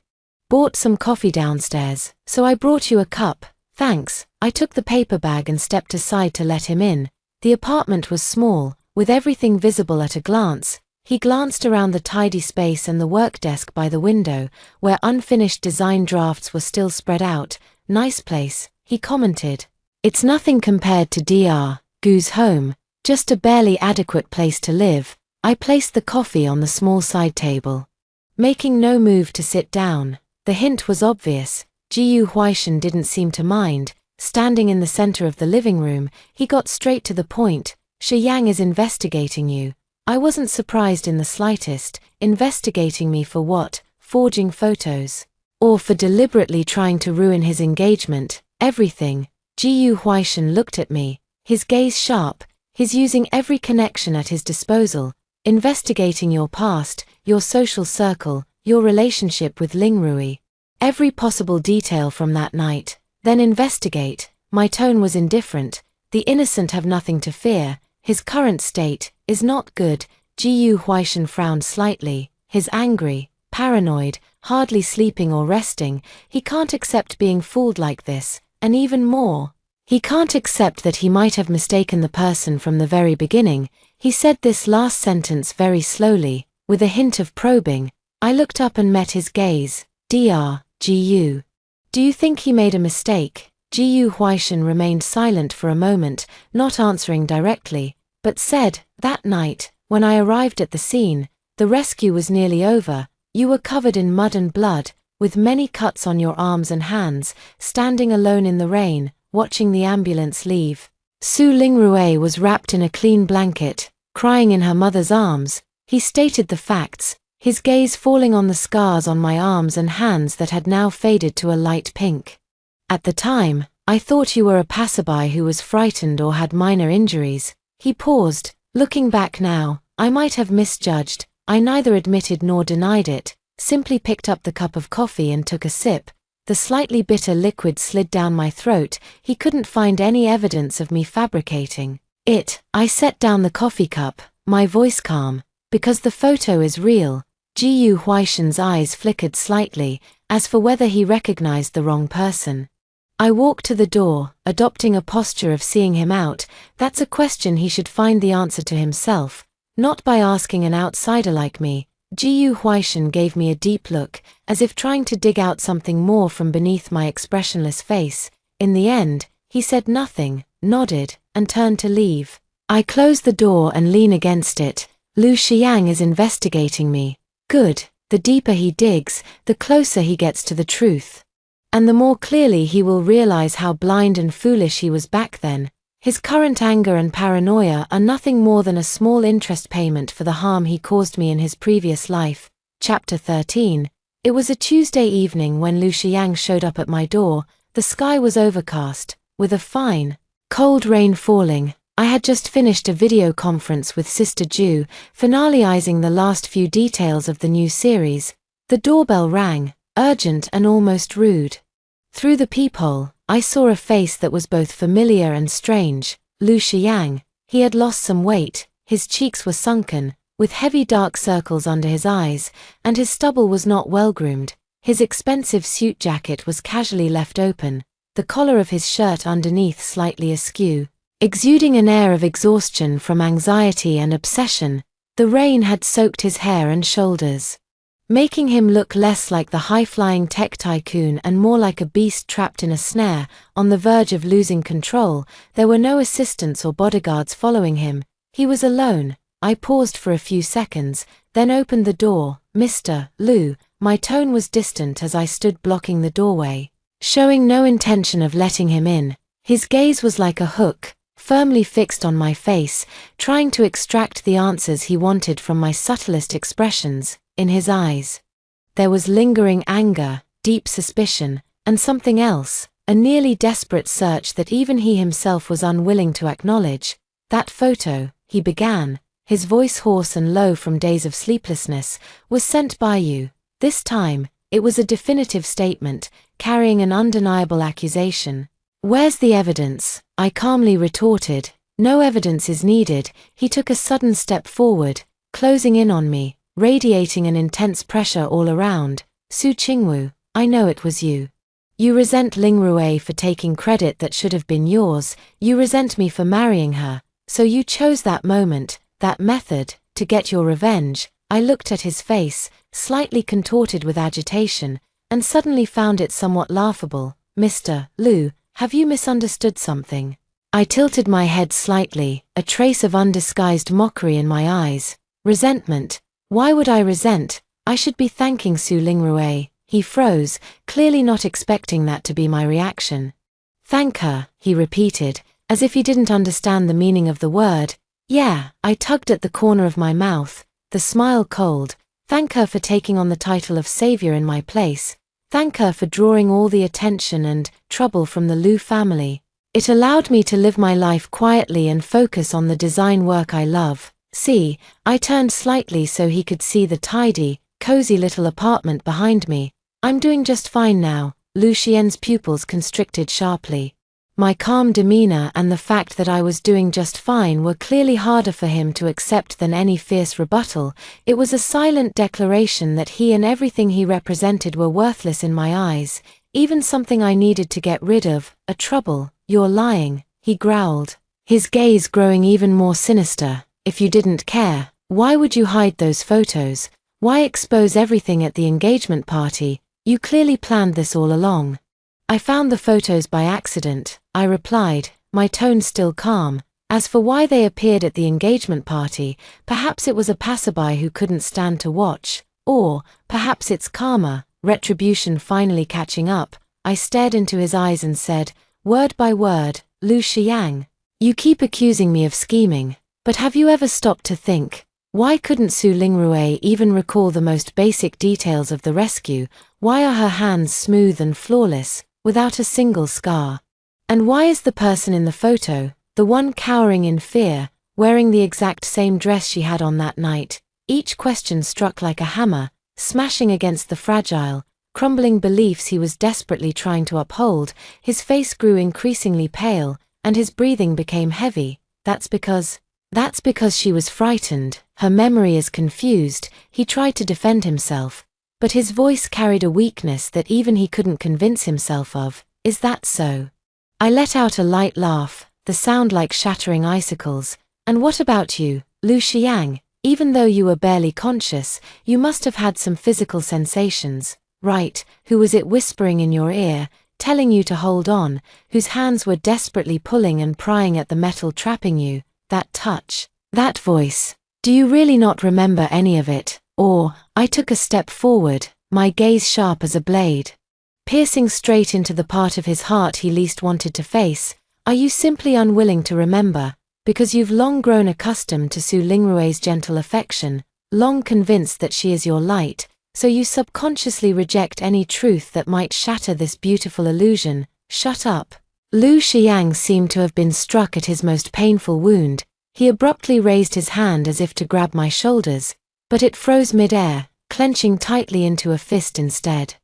"Bought some coffee downstairs, so I brought you a cup, thanks." I took the paper bag and stepped aside to let him in. The apartment was small, with everything visible at a glance. He glanced around the tidy space and the work desk by the window, where unfinished design drafts were still spread out. "Nice place," he commented. "It's nothing compared to Dr.'s home, just a barely adequate place to live." I placed the coffee on the small side table, making no move to sit down. The hint was obvious. Gu Huaishan didn't seem to mind. Standing in the center of the living room, he got straight to the point. "Shi Yang is investigating you." I wasn't surprised in the slightest. Investigating me for what? Forging photos? Or for deliberately trying to ruin his engagement? Everything. Gu Huaishan looked at me, his gaze sharp. He's using every connection at his disposal. Investigating your past, your social circle, your relationship with Lingrui. Every possible detail from that night. Then investigate. My tone was indifferent. The innocent have nothing to fear. His current state is not good. Gu Huaishan frowned slightly. He's angry, paranoid, hardly sleeping or resting. He can't accept being fooled like this, and even more, he can't accept that he might have mistaken the person from the very beginning. He said this last sentence very slowly, with a hint of probing. I looked up and met his gaze. "Gu, do you think he made a mistake?" Gu Huaishan remained silent for a moment, not answering directly, but said, "That night, when I arrived at the scene, the rescue was nearly over. You were covered in mud and blood, with many cuts on your arms and hands, standing alone in the rain, watching the ambulance leave. Su Lingrui was wrapped in a clean blanket, crying in her mother's arms." He stated the facts, his gaze falling on the scars on my arms and hands that had now faded to a light pink. "At the time, I thought you were a passerby who was frightened or had minor injuries." He paused. "Looking back now, I might have misjudged." I neither admitted nor denied it, simply picked up the cup of coffee and took a sip. The slightly bitter liquid slid down my throat. He couldn't find any evidence of me fabricating it. I set down the coffee cup, my voice calm. "Because the photo is real." Gu Huaishan's eyes flickered slightly, as for whether he recognized the wrong person. I walked to the door, adopting a posture of seeing him out. That's a question he should find the answer to himself, not by asking an outsider like me. Gu Huaishan gave me a deep look, as if trying to dig out something more from beneath my expressionless face. In the end, he said nothing, nodded, and turned to leave. I closed the door and leaned against it. "Lu Xiang is investigating me. Good. The deeper he digs, the closer he gets to the truth. And the more clearly he will realize how blind and foolish he was back then. His current anger and paranoia are nothing more than a small interest payment for the harm he caused me in his previous life." Chapter 13. It was a Tuesday evening when Lu Xiang showed up at my door. The sky was overcast, with a fine, cold rain falling. I had just finished a video conference with Sister Ju, finalizing the last few details of the new series. The doorbell rang, urgent and almost rude. Through the peephole, I saw a face that was both familiar and strange. Lu Xiang. He had lost some weight, his cheeks were sunken, with heavy dark circles under his eyes, and his stubble was not well groomed. His expensive suit jacket was casually left open, the collar of his shirt underneath slightly askew, exuding an air of exhaustion from anxiety and obsession. The rain had soaked his hair and shoulders, making him look less like the high-flying tech tycoon and more like a beast trapped in a snare, on the verge of losing control. There were no assistants or bodyguards following him. He was alone. I paused for a few seconds, then opened the door. "Mr. Lu," my tone was distant as I stood blocking the doorway, showing no intention of letting him in. His gaze was like a hook, firmly fixed on my face, trying to extract the answers he wanted from my subtlest expressions. In his eyes, there was lingering anger, deep suspicion, and something else, a nearly desperate search that even he himself was unwilling to acknowledge. "That photo," he began, his voice hoarse and low from days of sleeplessness, "was sent by you. This time, It was a definitive statement, carrying an undeniable accusation. "Where's the evidence?" I calmly retorted. "No evidence is needed." He took a sudden step forward, closing in on me, radiating an intense pressure all around. "Su Qingwu, I know it was you. You resent Lingrui for taking credit that should have been yours, you resent me for marrying her, so you chose that moment, that method, to get your revenge." I looked at his face, slightly contorted with agitation, and suddenly found it somewhat laughable. "Mr. Liu, have you misunderstood something?" I tilted my head slightly, a trace of undisguised mockery in my eyes. "Resentment? Why would I resent? I should be thanking Su Lingrui." He froze, clearly not expecting that to be my reaction. "Thank her," he repeated, as if he didn't understand the meaning of the word. "Yeah." I tugged at the corner of my mouth, the smile cold. "Thank her for taking on the title of savior in my place. Thank her for drawing all the attention and trouble from the Liu family. It allowed me to live my life quietly and focus on the design work I love." "See," I turned slightly so he could see the tidy, cozy little apartment behind me. "I'm doing just fine now." Lu Xian's pupils constricted sharply. My calm demeanor and the fact that I was doing just fine were clearly harder for him to accept than any fierce rebuttal. It was a silent declaration that he and everything he represented were worthless in my eyes, even something I needed to get rid of, a trouble. "You're lying," he growled, his gaze growing even more sinister. "If you didn't care, why would you hide those photos? Why expose everything at the engagement party? You clearly planned this all along." "I found the photos by accident," I replied, my tone still calm. "As for why they appeared at the engagement party, perhaps it was a passerby who couldn't stand to watch. Or, perhaps it's karma, retribution finally catching up." I stared into his eyes and said, word by word, "Lu Xiang, you keep accusing me of scheming, but have you ever stopped to think? Why couldn't Su Lingrui even recall the most basic details of the rescue? Why are her hands smooth and flawless, without a single scar? And why is the person in the photo, the one cowering in fear, wearing the exact same dress she had on that night?" Each question struck like a hammer, smashing against the fragile, crumbling beliefs he was desperately trying to uphold. His face grew increasingly pale, and his breathing became heavy. That's because she was frightened, her memory is confused." He tried to defend himself, but his voice carried a weakness that even he couldn't convince himself of. "Is that so?" I let out a light laugh, the sound like shattering icicles. "And what about you, Lu Xiang? Even though you were barely conscious, you must have had some physical sensations, right? Who was it whispering in your ear, telling you to hold on, whose hands were desperately pulling and prying at the metal trapping you? That touch, that voice. Do you really not remember any of it? Or?" I took a step forward, my gaze sharp as a blade, piercing straight into the part of his heart he least wanted to face. "Are you simply unwilling to remember, because you've long grown accustomed to Su Lingrui's gentle affection, long convinced that she is your light, so you subconsciously reject any truth that might shatter this beautiful illusion? Shut up." Lu Xiang seemed to have been struck at his most painful wound. He abruptly raised his hand as if to grab my shoulders, but it froze mid-air, clenching tightly into a fist instead.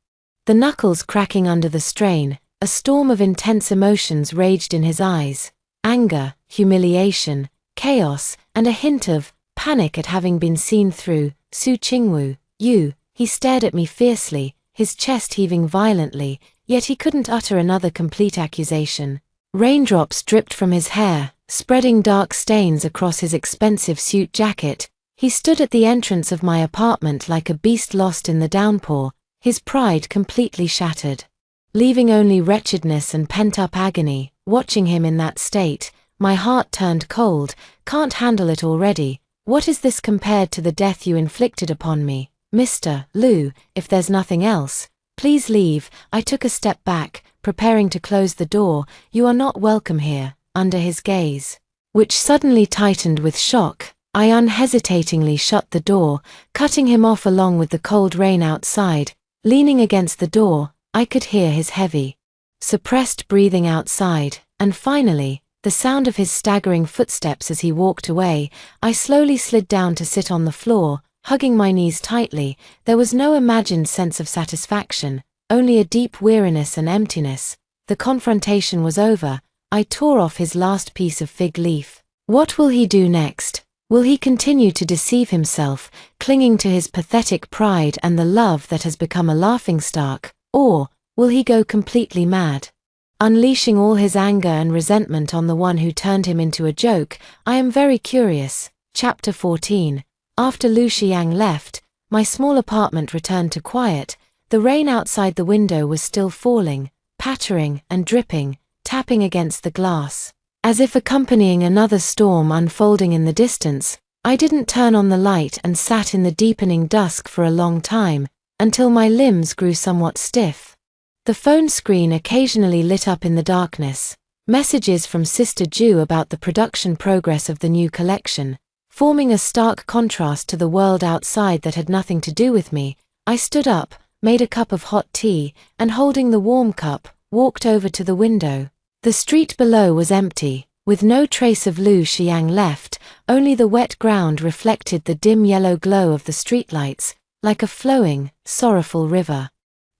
The knuckles cracking under the strain, a storm of intense emotions raged in his eyes. Anger, humiliation, chaos, and a hint of panic at having been seen through. "Su Qingwu, you." He stared at me fiercely, his chest heaving violently, yet he couldn't utter another complete accusation. Raindrops dripped from his hair, spreading dark stains across his expensive suit jacket. He stood at the entrance of my apartment like a beast lost in the downpour, his pride completely shattered, leaving only wretchedness and pent-up agony. Watching him in that state, my heart turned cold. "Can't handle it already? What is this compared to the death you inflicted upon me? Mr. Liu, if there's nothing else, please leave." I took a step back, preparing to close the door. "You are not welcome here." Under his gaze, which suddenly tightened with shock, I unhesitatingly shut the door, cutting him off along with the cold rain outside. Leaning against the door, I could hear his heavy, suppressed breathing outside, and finally, the sound of his staggering footsteps as he walked away. I slowly slid down to sit on the floor, hugging my knees tightly. There was no imagined sense of satisfaction, only a deep weariness and emptiness. The confrontation was over. I tore off his last piece of fig leaf. What will he do next? Will he continue to deceive himself, clinging to his pathetic pride and the love that has become a laughingstock, or will he go completely mad, unleashing all his anger and resentment on the one who turned him into a joke? I am very curious. Chapter 14. After Lu Xiang left, my small apartment returned to quiet. The rain outside the window was still falling, pattering and dripping, tapping against the glass, as if accompanying another storm unfolding in the distance. I didn't turn on the light and sat in the deepening dusk for a long time, until my limbs grew somewhat stiff. The phone screen occasionally lit up in the darkness. Messages from Sister Ju about the production progress of the new collection, forming a stark contrast to the world outside that had nothing to do with me. I stood up, made a cup of hot tea, and holding the warm cup, walked over to the window. The street below was empty, with no trace of Lu Xiang left. Only the wet ground reflected the dim yellow glow of the streetlights, like a flowing, sorrowful river.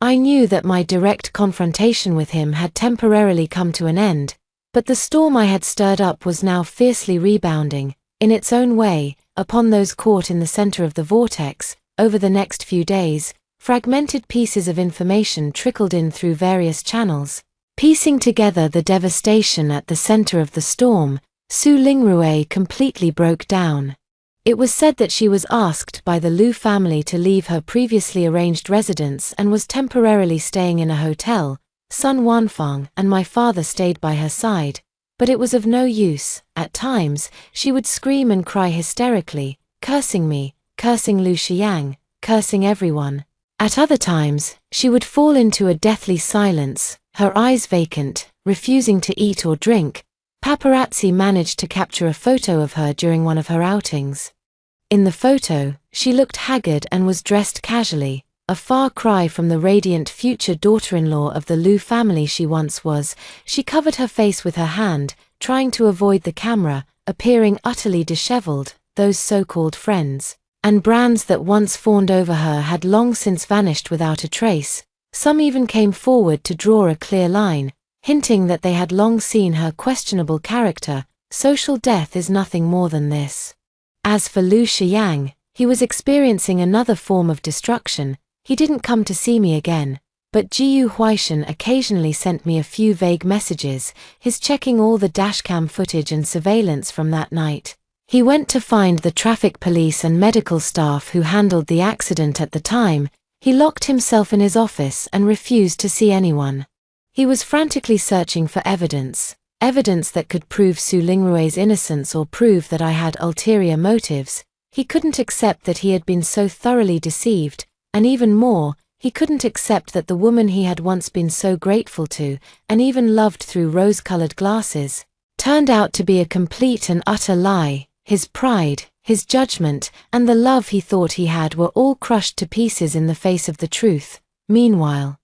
I knew that my direct confrontation with him had temporarily come to an end, but the storm I had stirred up was now fiercely rebounding, in its own way, upon those caught in the center of the vortex. Over the next few days, fragmented pieces of information trickled in through various channels, piecing together the devastation at the center of the storm. Su Lingrui completely broke down. It was said that she was asked by the Lu family to leave her previously arranged residence and was temporarily staying in a hotel. Sun Wanfang and my father stayed by her side, but it was of no use. At times, she would scream and cry hysterically, cursing me, cursing Lu Xiang, cursing everyone. At other times, she would fall into a deathly silence, her eyes vacant, refusing to eat or drink. Paparazzi managed to capture a photo of her during one of her outings. In the photo, she looked haggard and was dressed casually, a far cry from the radiant future daughter-in-law of the Lu family she once was. She covered her face with her hand, trying to avoid the camera, appearing utterly disheveled. Those so-called friends and brands that once fawned over her had long since vanished without a trace. Some even came forward to draw a clear line, hinting that they had long seen her questionable character. Social death is nothing more than this. As for Lu Xiang, he was experiencing another form of destruction. He didn't come to see me again, but Jiu Huaishan occasionally sent me a few vague messages, his checking all the dashcam footage and surveillance from that night. He went to find the traffic police and medical staff who handled the accident at the time. He locked himself in his office and refused to see anyone. He was frantically searching for evidence that could prove Su Lingrui's innocence or prove that I had ulterior motives. He couldn't accept that he had been so thoroughly deceived, and even more, he couldn't accept that the woman he had once been so grateful to, and even loved through rose-colored glasses, turned out to be a complete and utter lie. His pride, his judgment, and the love he thought he had were all crushed to pieces in the face of the truth. Meanwhile,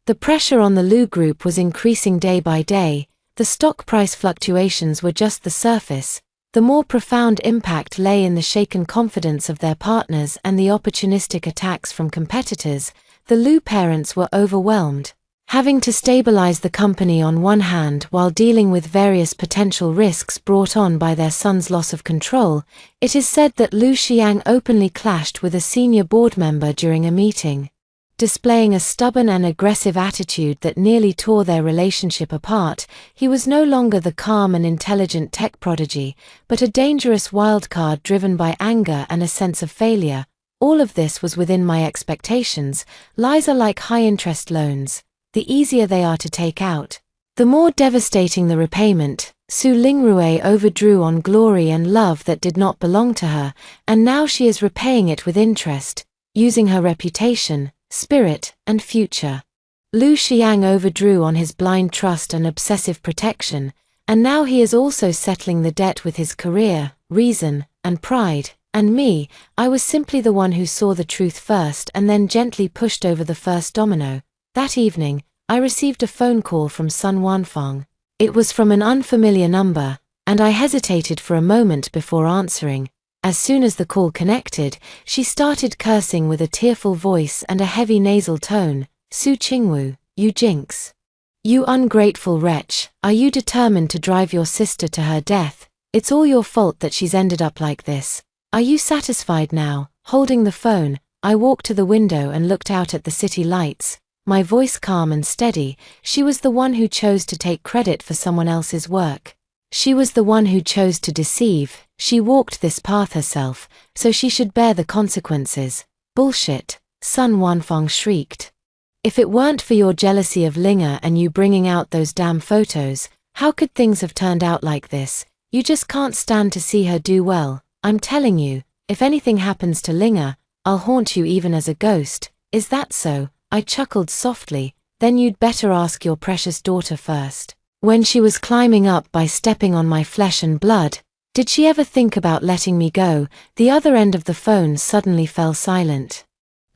the pressure on the Lu Group was increasing day by day. The stock price fluctuations were just the surface. The more profound impact lay in the shaken confidence of their partners and the opportunistic attacks from competitors. The Lu parents were overwhelmed, having to stabilize the company on one hand while dealing with various potential risks brought on by their son's loss of control. It is said that Lu Xiang openly clashed with a senior board member during a meeting, displaying a stubborn and aggressive attitude that nearly tore their relationship apart. He was no longer the calm and intelligent tech prodigy, but a dangerous wildcard driven by anger and a sense of failure. All of this was within my expectations. Lies are like high-interest loans. The easier they are to take out, the more devastating the repayment. Su Lingrui overdrew on glory and love that did not belong to her, and now she is repaying it with interest, using her reputation, spirit, and future. Lu Xiang overdrew on his blind trust and obsessive protection, and now he is also settling the debt with his career, reason, and pride. And me, I was simply the one who saw the truth first and then gently pushed over the first domino. That evening, I received a phone call from Sun Wanfang. It was from an unfamiliar number, and I hesitated for a moment before answering. As soon as the call connected, she started cursing with a tearful voice and a heavy nasal tone. "Su Qingwu, you jinx. You ungrateful wretch, are you determined to drive your sister to her death? It's all your fault that she's ended up like this. Are you satisfied now?" Holding the phone, I walked to the window and looked out at the city lights, my voice calm and steady. She was the one who chose to take credit for someone else's work. She was the one who chose to deceive. She walked this path herself, so she should bear the consequences. "Bullshit," Sun Wanfeng shrieked. "If it weren't for your jealousy of Linga and you bringing out those damn photos, how could things have turned out like this? You just can't stand to see her do well. I'm telling you, if anything happens to Linga, I'll haunt you even as a ghost. Is that so?" I chuckled softly. "Then you'd better ask your precious daughter first. When she was climbing up by stepping on my flesh and blood, did she ever think about letting me go?" The other end of the phone suddenly fell silent,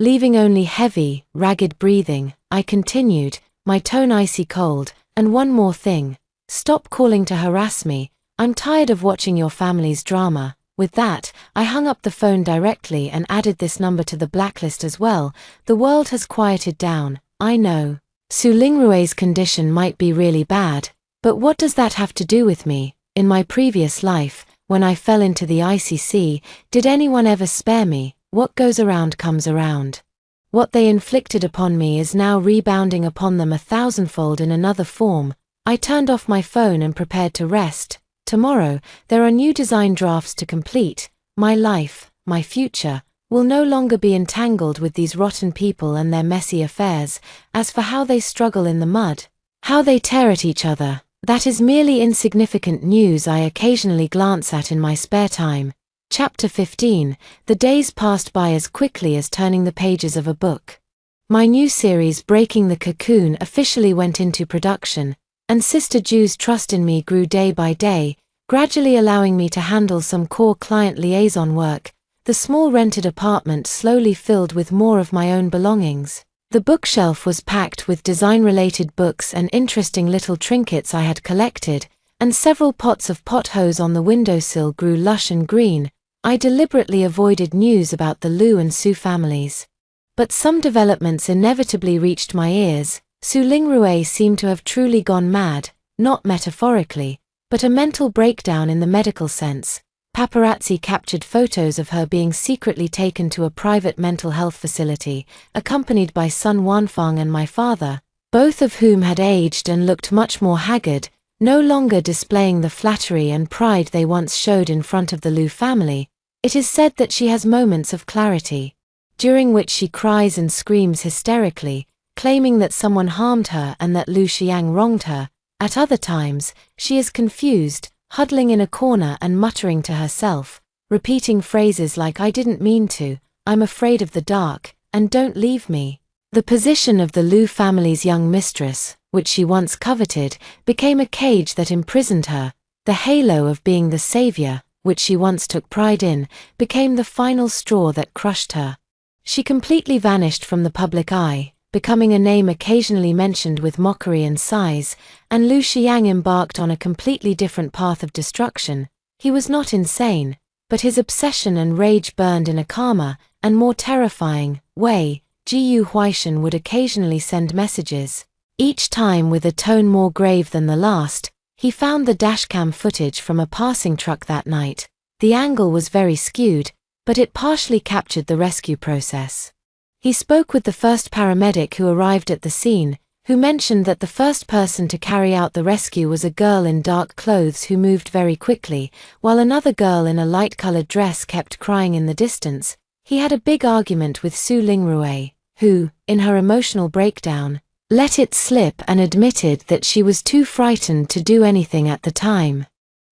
leaving only heavy, ragged breathing. I continued, my tone icy cold, "And one more thing. Stop calling to harass me. I'm tired of watching your family's drama." With that, I hung up the phone directly and added this number to the blacklist as well. The world has quieted down, I know. Su Lingrue's condition might be really bad, but what does that have to do with me? In my previous life, when I fell into the icy sea, did anyone ever spare me? What goes around comes around. What they inflicted upon me is now rebounding upon them 1,000-fold in another form. I turned off my phone and prepared to rest. Tomorrow, there are new design drafts to complete. My life, my future, will no longer be entangled with these rotten people and their messy affairs. As for how they struggle in the mud, how they tear at each other, that is merely insignificant news I occasionally glance at in my spare time. Chapter 15. The days passed by as quickly as turning the pages of a book. My new series Breaking the Cocoon officially went into production, and Sister Ju's trust in me grew day by day, gradually allowing me to handle some core client liaison work. The small rented apartment slowly filled with more of my own belongings. The bookshelf was packed with design-related books and interesting little trinkets I had collected, and several pots of pothos on the windowsill grew lush and green. I deliberately avoided news about the Lu and Su families. But some developments inevitably reached my ears. Su Lingrue seemed to have truly gone mad, not metaphorically, but a mental breakdown in the medical sense. Paparazzi captured photos of her being secretly taken to a private mental health facility, accompanied by Sun Wanfeng and my father, both of whom had aged and looked much more haggard, no longer displaying the flattery and pride they once showed in front of the Lu family. It is said that she has moments of clarity, during which she cries and screams hysterically, claiming that someone harmed her and that Lu Xiang wronged her. At other times, she is confused, huddling in a corner and muttering to herself, repeating phrases like "I didn't mean to," "I'm afraid of the dark," and "don't leave me." The position of the Lu family's young mistress, which she once coveted, became a cage that imprisoned her. The halo of being the savior, which she once took pride in, became the final straw that crushed her. She completely vanished from the public eye, becoming a name occasionally mentioned with mockery and sighs, and Lu Xiang embarked on a completely different path of destruction. He was not insane, but his obsession and rage burned in a calmer, and more terrifying, way. Jiyu Huaishan would occasionally send messages, each time with a tone more grave than the last. He found the dashcam footage from a passing truck that night. The angle was very skewed, but it partially captured the rescue process. He spoke with the first paramedic who arrived at the scene, who mentioned that the first person to carry out the rescue was a girl in dark clothes who moved very quickly, while another girl in a light-colored dress kept crying in the distance. He had a big argument with Su Lingrue, who, in her emotional breakdown, let it slip and admitted that she was too frightened to do anything at the time.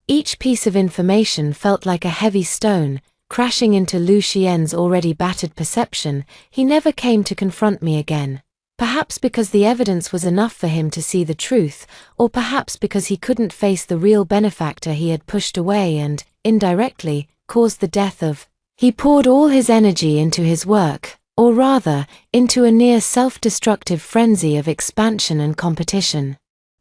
Each piece of information felt like a heavy stone, crashing into Lu Xian's already battered perception. He never came to confront me again. Perhaps because the evidence was enough for him to see the truth, or perhaps because he couldn't face the real benefactor he had pushed away and, indirectly, caused the death of. He poured all his energy into his work, or rather, into a near self-destructive frenzy of expansion and competition.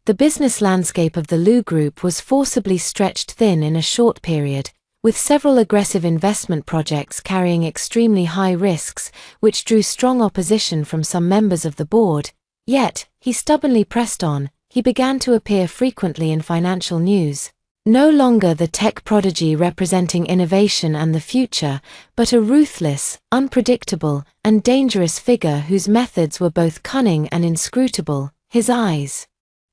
The business landscape of the Lu Group was forcibly stretched thin in a short period, with several aggressive investment projects carrying extremely high risks, which drew strong opposition from some members of the board. Yet, he stubbornly pressed on. He began to appear frequently in financial news. No longer the tech prodigy representing innovation and the future, but a ruthless, unpredictable, and dangerous figure whose methods were both cunning and inscrutable. His eyes,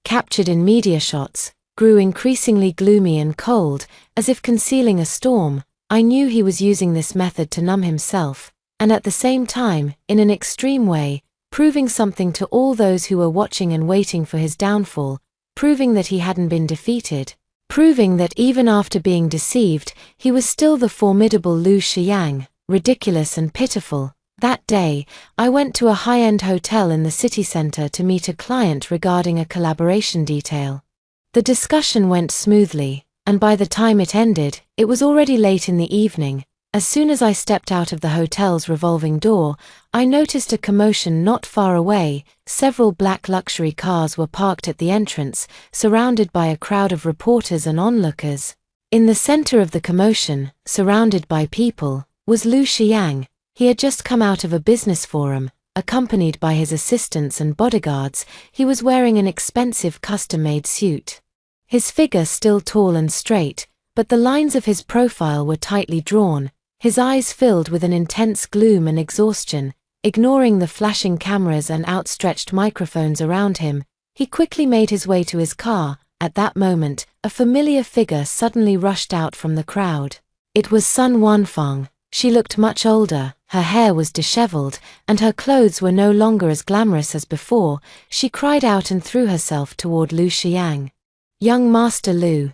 captured in media shots, grew increasingly gloomy and cold, as if concealing a storm. I knew he was using this method to numb himself, and at the same time, in an extreme way, proving something to all those who were watching and waiting for his downfall, proving that he hadn't been defeated. Proving that even after being deceived, he was still the formidable Lu Shiyang, ridiculous and pitiful. That day, I went to a high-end hotel in the city center to meet a client regarding a collaboration detail. The discussion went smoothly, and by the time it ended, it was already late in the evening. As soon as I stepped out of the hotel's revolving door, I noticed a commotion not far away. Several black luxury cars were parked at the entrance, surrounded by a crowd of reporters and onlookers. In the center of the commotion, surrounded by people, was Lu Shiyang. He had just come out of a business forum, accompanied by his assistants and bodyguards. He was wearing an expensive custom-made suit. His figure still tall and straight, but the lines of his profile were tightly drawn. His eyes filled with an intense gloom and exhaustion. Ignoring the flashing cameras and outstretched microphones around him, he quickly made his way to his car. At that moment, a familiar figure suddenly rushed out from the crowd. It was Sun Wanfeng. She looked much older, her hair was disheveled, and her clothes were no longer as glamorous as before. She cried out and threw herself toward Lu Shiyang. Young Master Lu,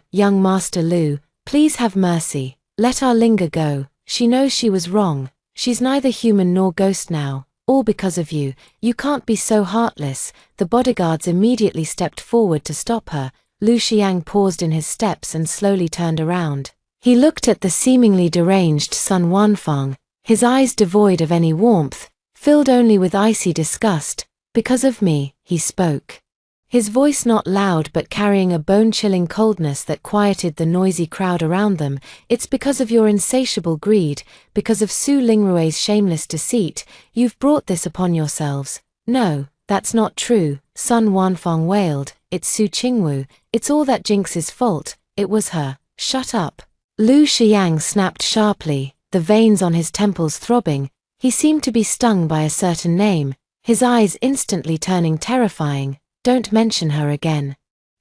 please have mercy. Let our Linga go. She knows she was wrong. She's neither human nor ghost now. All because of you. You can't be so heartless. The bodyguards immediately stepped forward to stop her. Lu Shiyang paused in his steps and slowly turned around. He looked at the seemingly deranged Sun Wanfeng, his eyes devoid of any warmth, filled only with icy disgust. Because of me, he spoke. His voice not loud but carrying a bone-chilling coldness that quieted the noisy crowd around them. It's because of your insatiable greed, because of Su Lingrue's shameless deceit, you've brought this upon yourselves. No, that's not true, Sun Wanfeng wailed. It's Su Qingwu, it's all that Jinx's fault, it was her. Shut up. Lu Shiyang snapped sharply, the veins on his temples throbbing. He seemed to be stung by a certain name, his eyes instantly turning terrifying. Don't mention her again.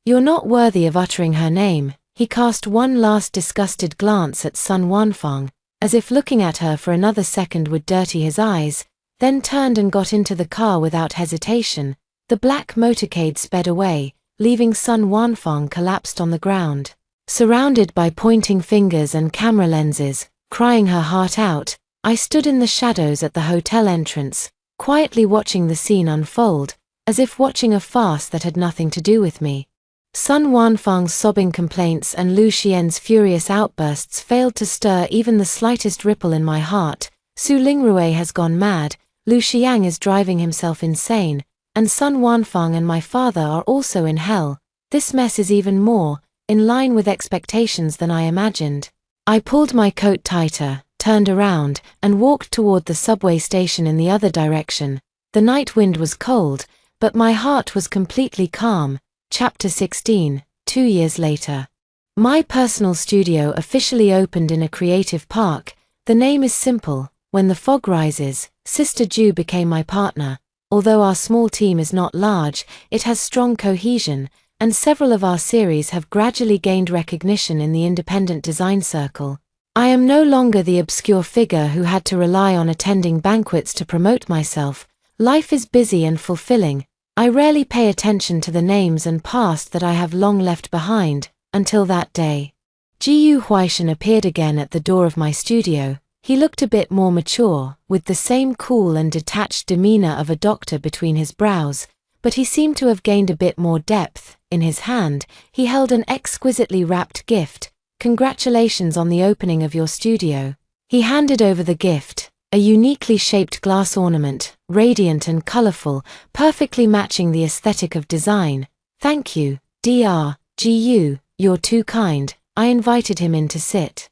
You're not worthy of uttering her name. He cast one last disgusted glance at Sun Wanfeng, as if looking at her for another second would dirty his eyes, then turned and got into the car without hesitation. The black motorcade sped away, leaving Sun Wanfeng collapsed on the ground. Surrounded by pointing fingers and camera lenses, crying her heart out, I stood in the shadows at the hotel entrance, quietly watching the scene unfold, as if watching a farce that had nothing to do with me. Sun Wanfeng's sobbing complaints and Lu Xian's furious outbursts failed to stir even the slightest ripple in my heart. Su Lingrue has gone mad, Lu Xiang is driving himself insane, and Sun Wanfeng and my father are also in hell. This mess is even more in line with expectations than I imagined. I pulled my coat tighter, turned around, and walked toward the subway station in the other direction. The night wind was cold, but my heart was completely calm. Chapter 16, 2 years later. My personal studio officially opened in a creative park. The name is simple. When the fog rises, Sister Ju became my partner. Although our small team is not large, it has strong cohesion, and several of our series have gradually gained recognition in the independent design circle. I am no longer the obscure figure who had to rely on attending banquets to promote myself. Life is busy and fulfilling. I rarely pay attention to the names and past that I have long left behind, until that day. Jiyu Huaishan appeared again at the door of my studio. He looked a bit more mature, with the same cool and detached demeanor of a doctor between his brows, but he seemed to have gained a bit more depth. In his hand, he held an exquisitely wrapped gift. Congratulations on the opening of your studio. He handed over the gift. A uniquely shaped glass ornament, radiant and colorful, perfectly matching the aesthetic of design. Thank you, Dr. Gu, you're too kind. I invited him in to sit.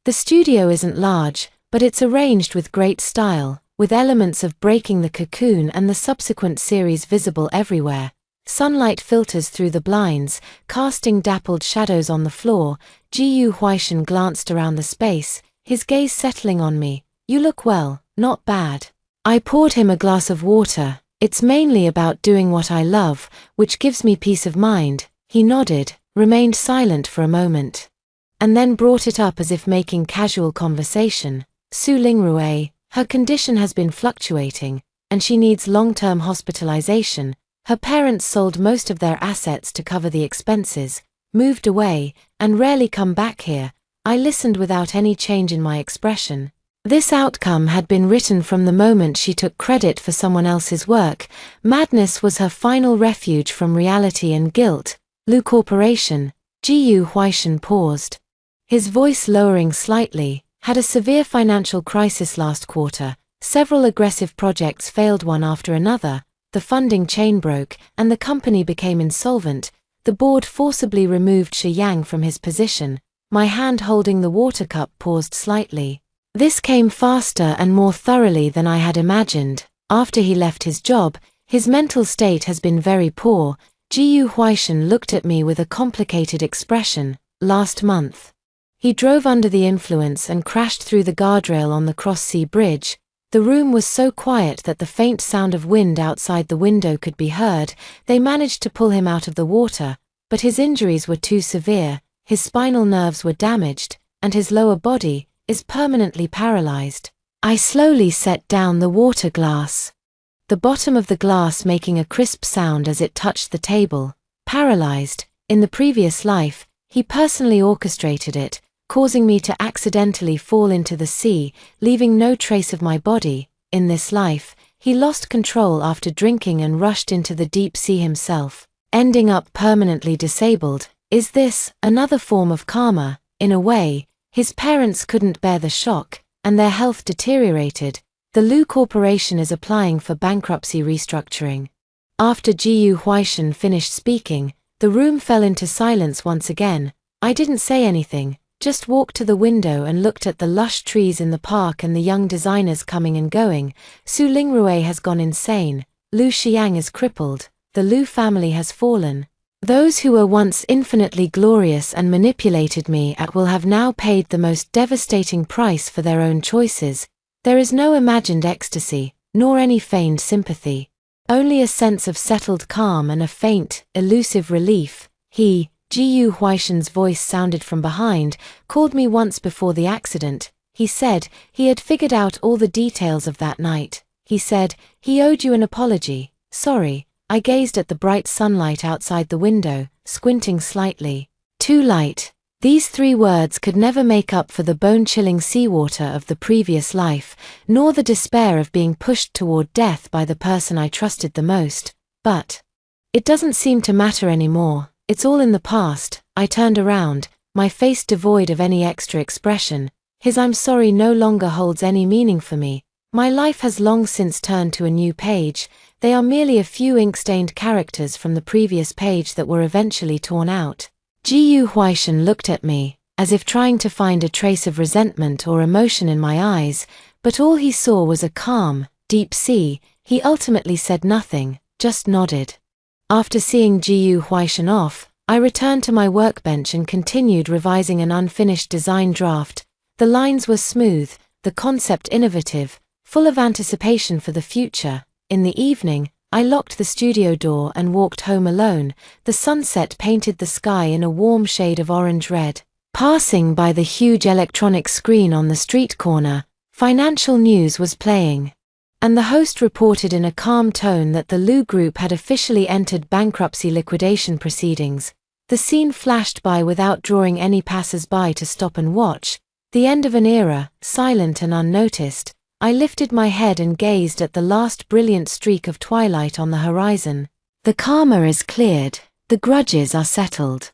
The studio isn't large, but it's arranged with great style, with elements of breaking the cocoon and the subsequent series visible everywhere. Sunlight filters through the blinds, casting dappled shadows on the floor. Gu Huaishan glanced around the space, his gaze settling on me. You look well, not bad. I poured him a glass of water. It's mainly about doing what I love, which gives me peace of mind. He nodded, remained silent for a moment, and then brought it up as if making casual conversation. Su Lingrue, her condition has been fluctuating, and she needs long-term hospitalization. Her parents sold most of their assets to cover the expenses, moved away, and rarely come back here. I listened without any change in my expression. This outcome had been written from the moment she took credit for someone else's work. Madness was her final refuge from reality and guilt. Lu Corporation. Gu Huaishan paused, his voice lowering slightly, had a severe financial crisis last quarter. Several aggressive projects failed one after another. The funding chain broke, and the company became insolvent. The board forcibly removed Shi Yang from his position. My hand holding the water cup paused slightly. This came faster and more thoroughly than I had imagined. After he left his job, his mental state has been very poor. Gu Huaishan looked at me with a complicated expression. Last month, he drove under the influence and crashed through the guardrail on the cross-sea bridge. The room was so quiet that the faint sound of wind outside the window could be heard. They managed to pull him out of the water, but his injuries were too severe. His spinal nerves were damaged, and his lower body is permanently paralyzed. I slowly set down the water glass, the bottom of the glass making a crisp sound as it touched the table. Paralyzed, in the previous life, he personally orchestrated it, causing me to accidentally fall into the sea, leaving no trace of my body. In this life, he lost control after drinking and rushed into the deep sea himself, ending up permanently disabled. Is this another form of karma? In a way, his parents couldn't bear the shock, and their health deteriorated. The Lu Corporation is applying for bankruptcy restructuring. After Gu Huaishan finished speaking, the room fell into silence once again. I didn't say anything, just walked to the window and looked at the lush trees in the park and the young designers coming and going. Su Lingrue has gone insane. Lu Xiang is crippled. The Lu family has fallen. Those who were once infinitely glorious and manipulated me at will have now paid the most devastating price for their own choices. There is no imagined ecstasy, nor any feigned sympathy. Only a sense of settled calm and a faint, elusive relief. Gu Huaishan's voice sounded from behind, called me once before the accident. He said he had figured out all the details of that night. He said he owed you an apology. Sorry. I gazed at the bright sunlight outside the window, squinting slightly. Too light. These 3 words could never make up for the bone-chilling seawater of the previous life, nor the despair of being pushed toward death by the person I trusted the most. But it doesn't seem to matter anymore. It's all in the past. I turned around, my face devoid of any extra expression. His I'm sorry no longer holds any meaning for me. My life has long since turned to a new page. They are merely a few ink-stained characters from the previous page that were eventually torn out. Gu Huaishan looked at me, as if trying to find a trace of resentment or emotion in my eyes, but all he saw was a calm, deep sea. He ultimately said nothing, just nodded. After seeing Gu Huaishan off, I returned to my workbench and continued revising an unfinished design draft. The lines were smooth, the concept innovative, full of anticipation for the future. In the evening, I locked the studio door and walked home alone. The sunset painted the sky in a warm shade of orange-red. Passing by the huge electronic screen on the street corner, financial news was playing, and the host reported in a calm tone that the Lu Group had officially entered bankruptcy liquidation proceedings. The scene flashed by without drawing any passers-by to stop and watch. The end of an era, silent and unnoticed. I lifted my head and gazed at the last brilliant streak of twilight on the horizon. The karma is cleared, the grudges are settled.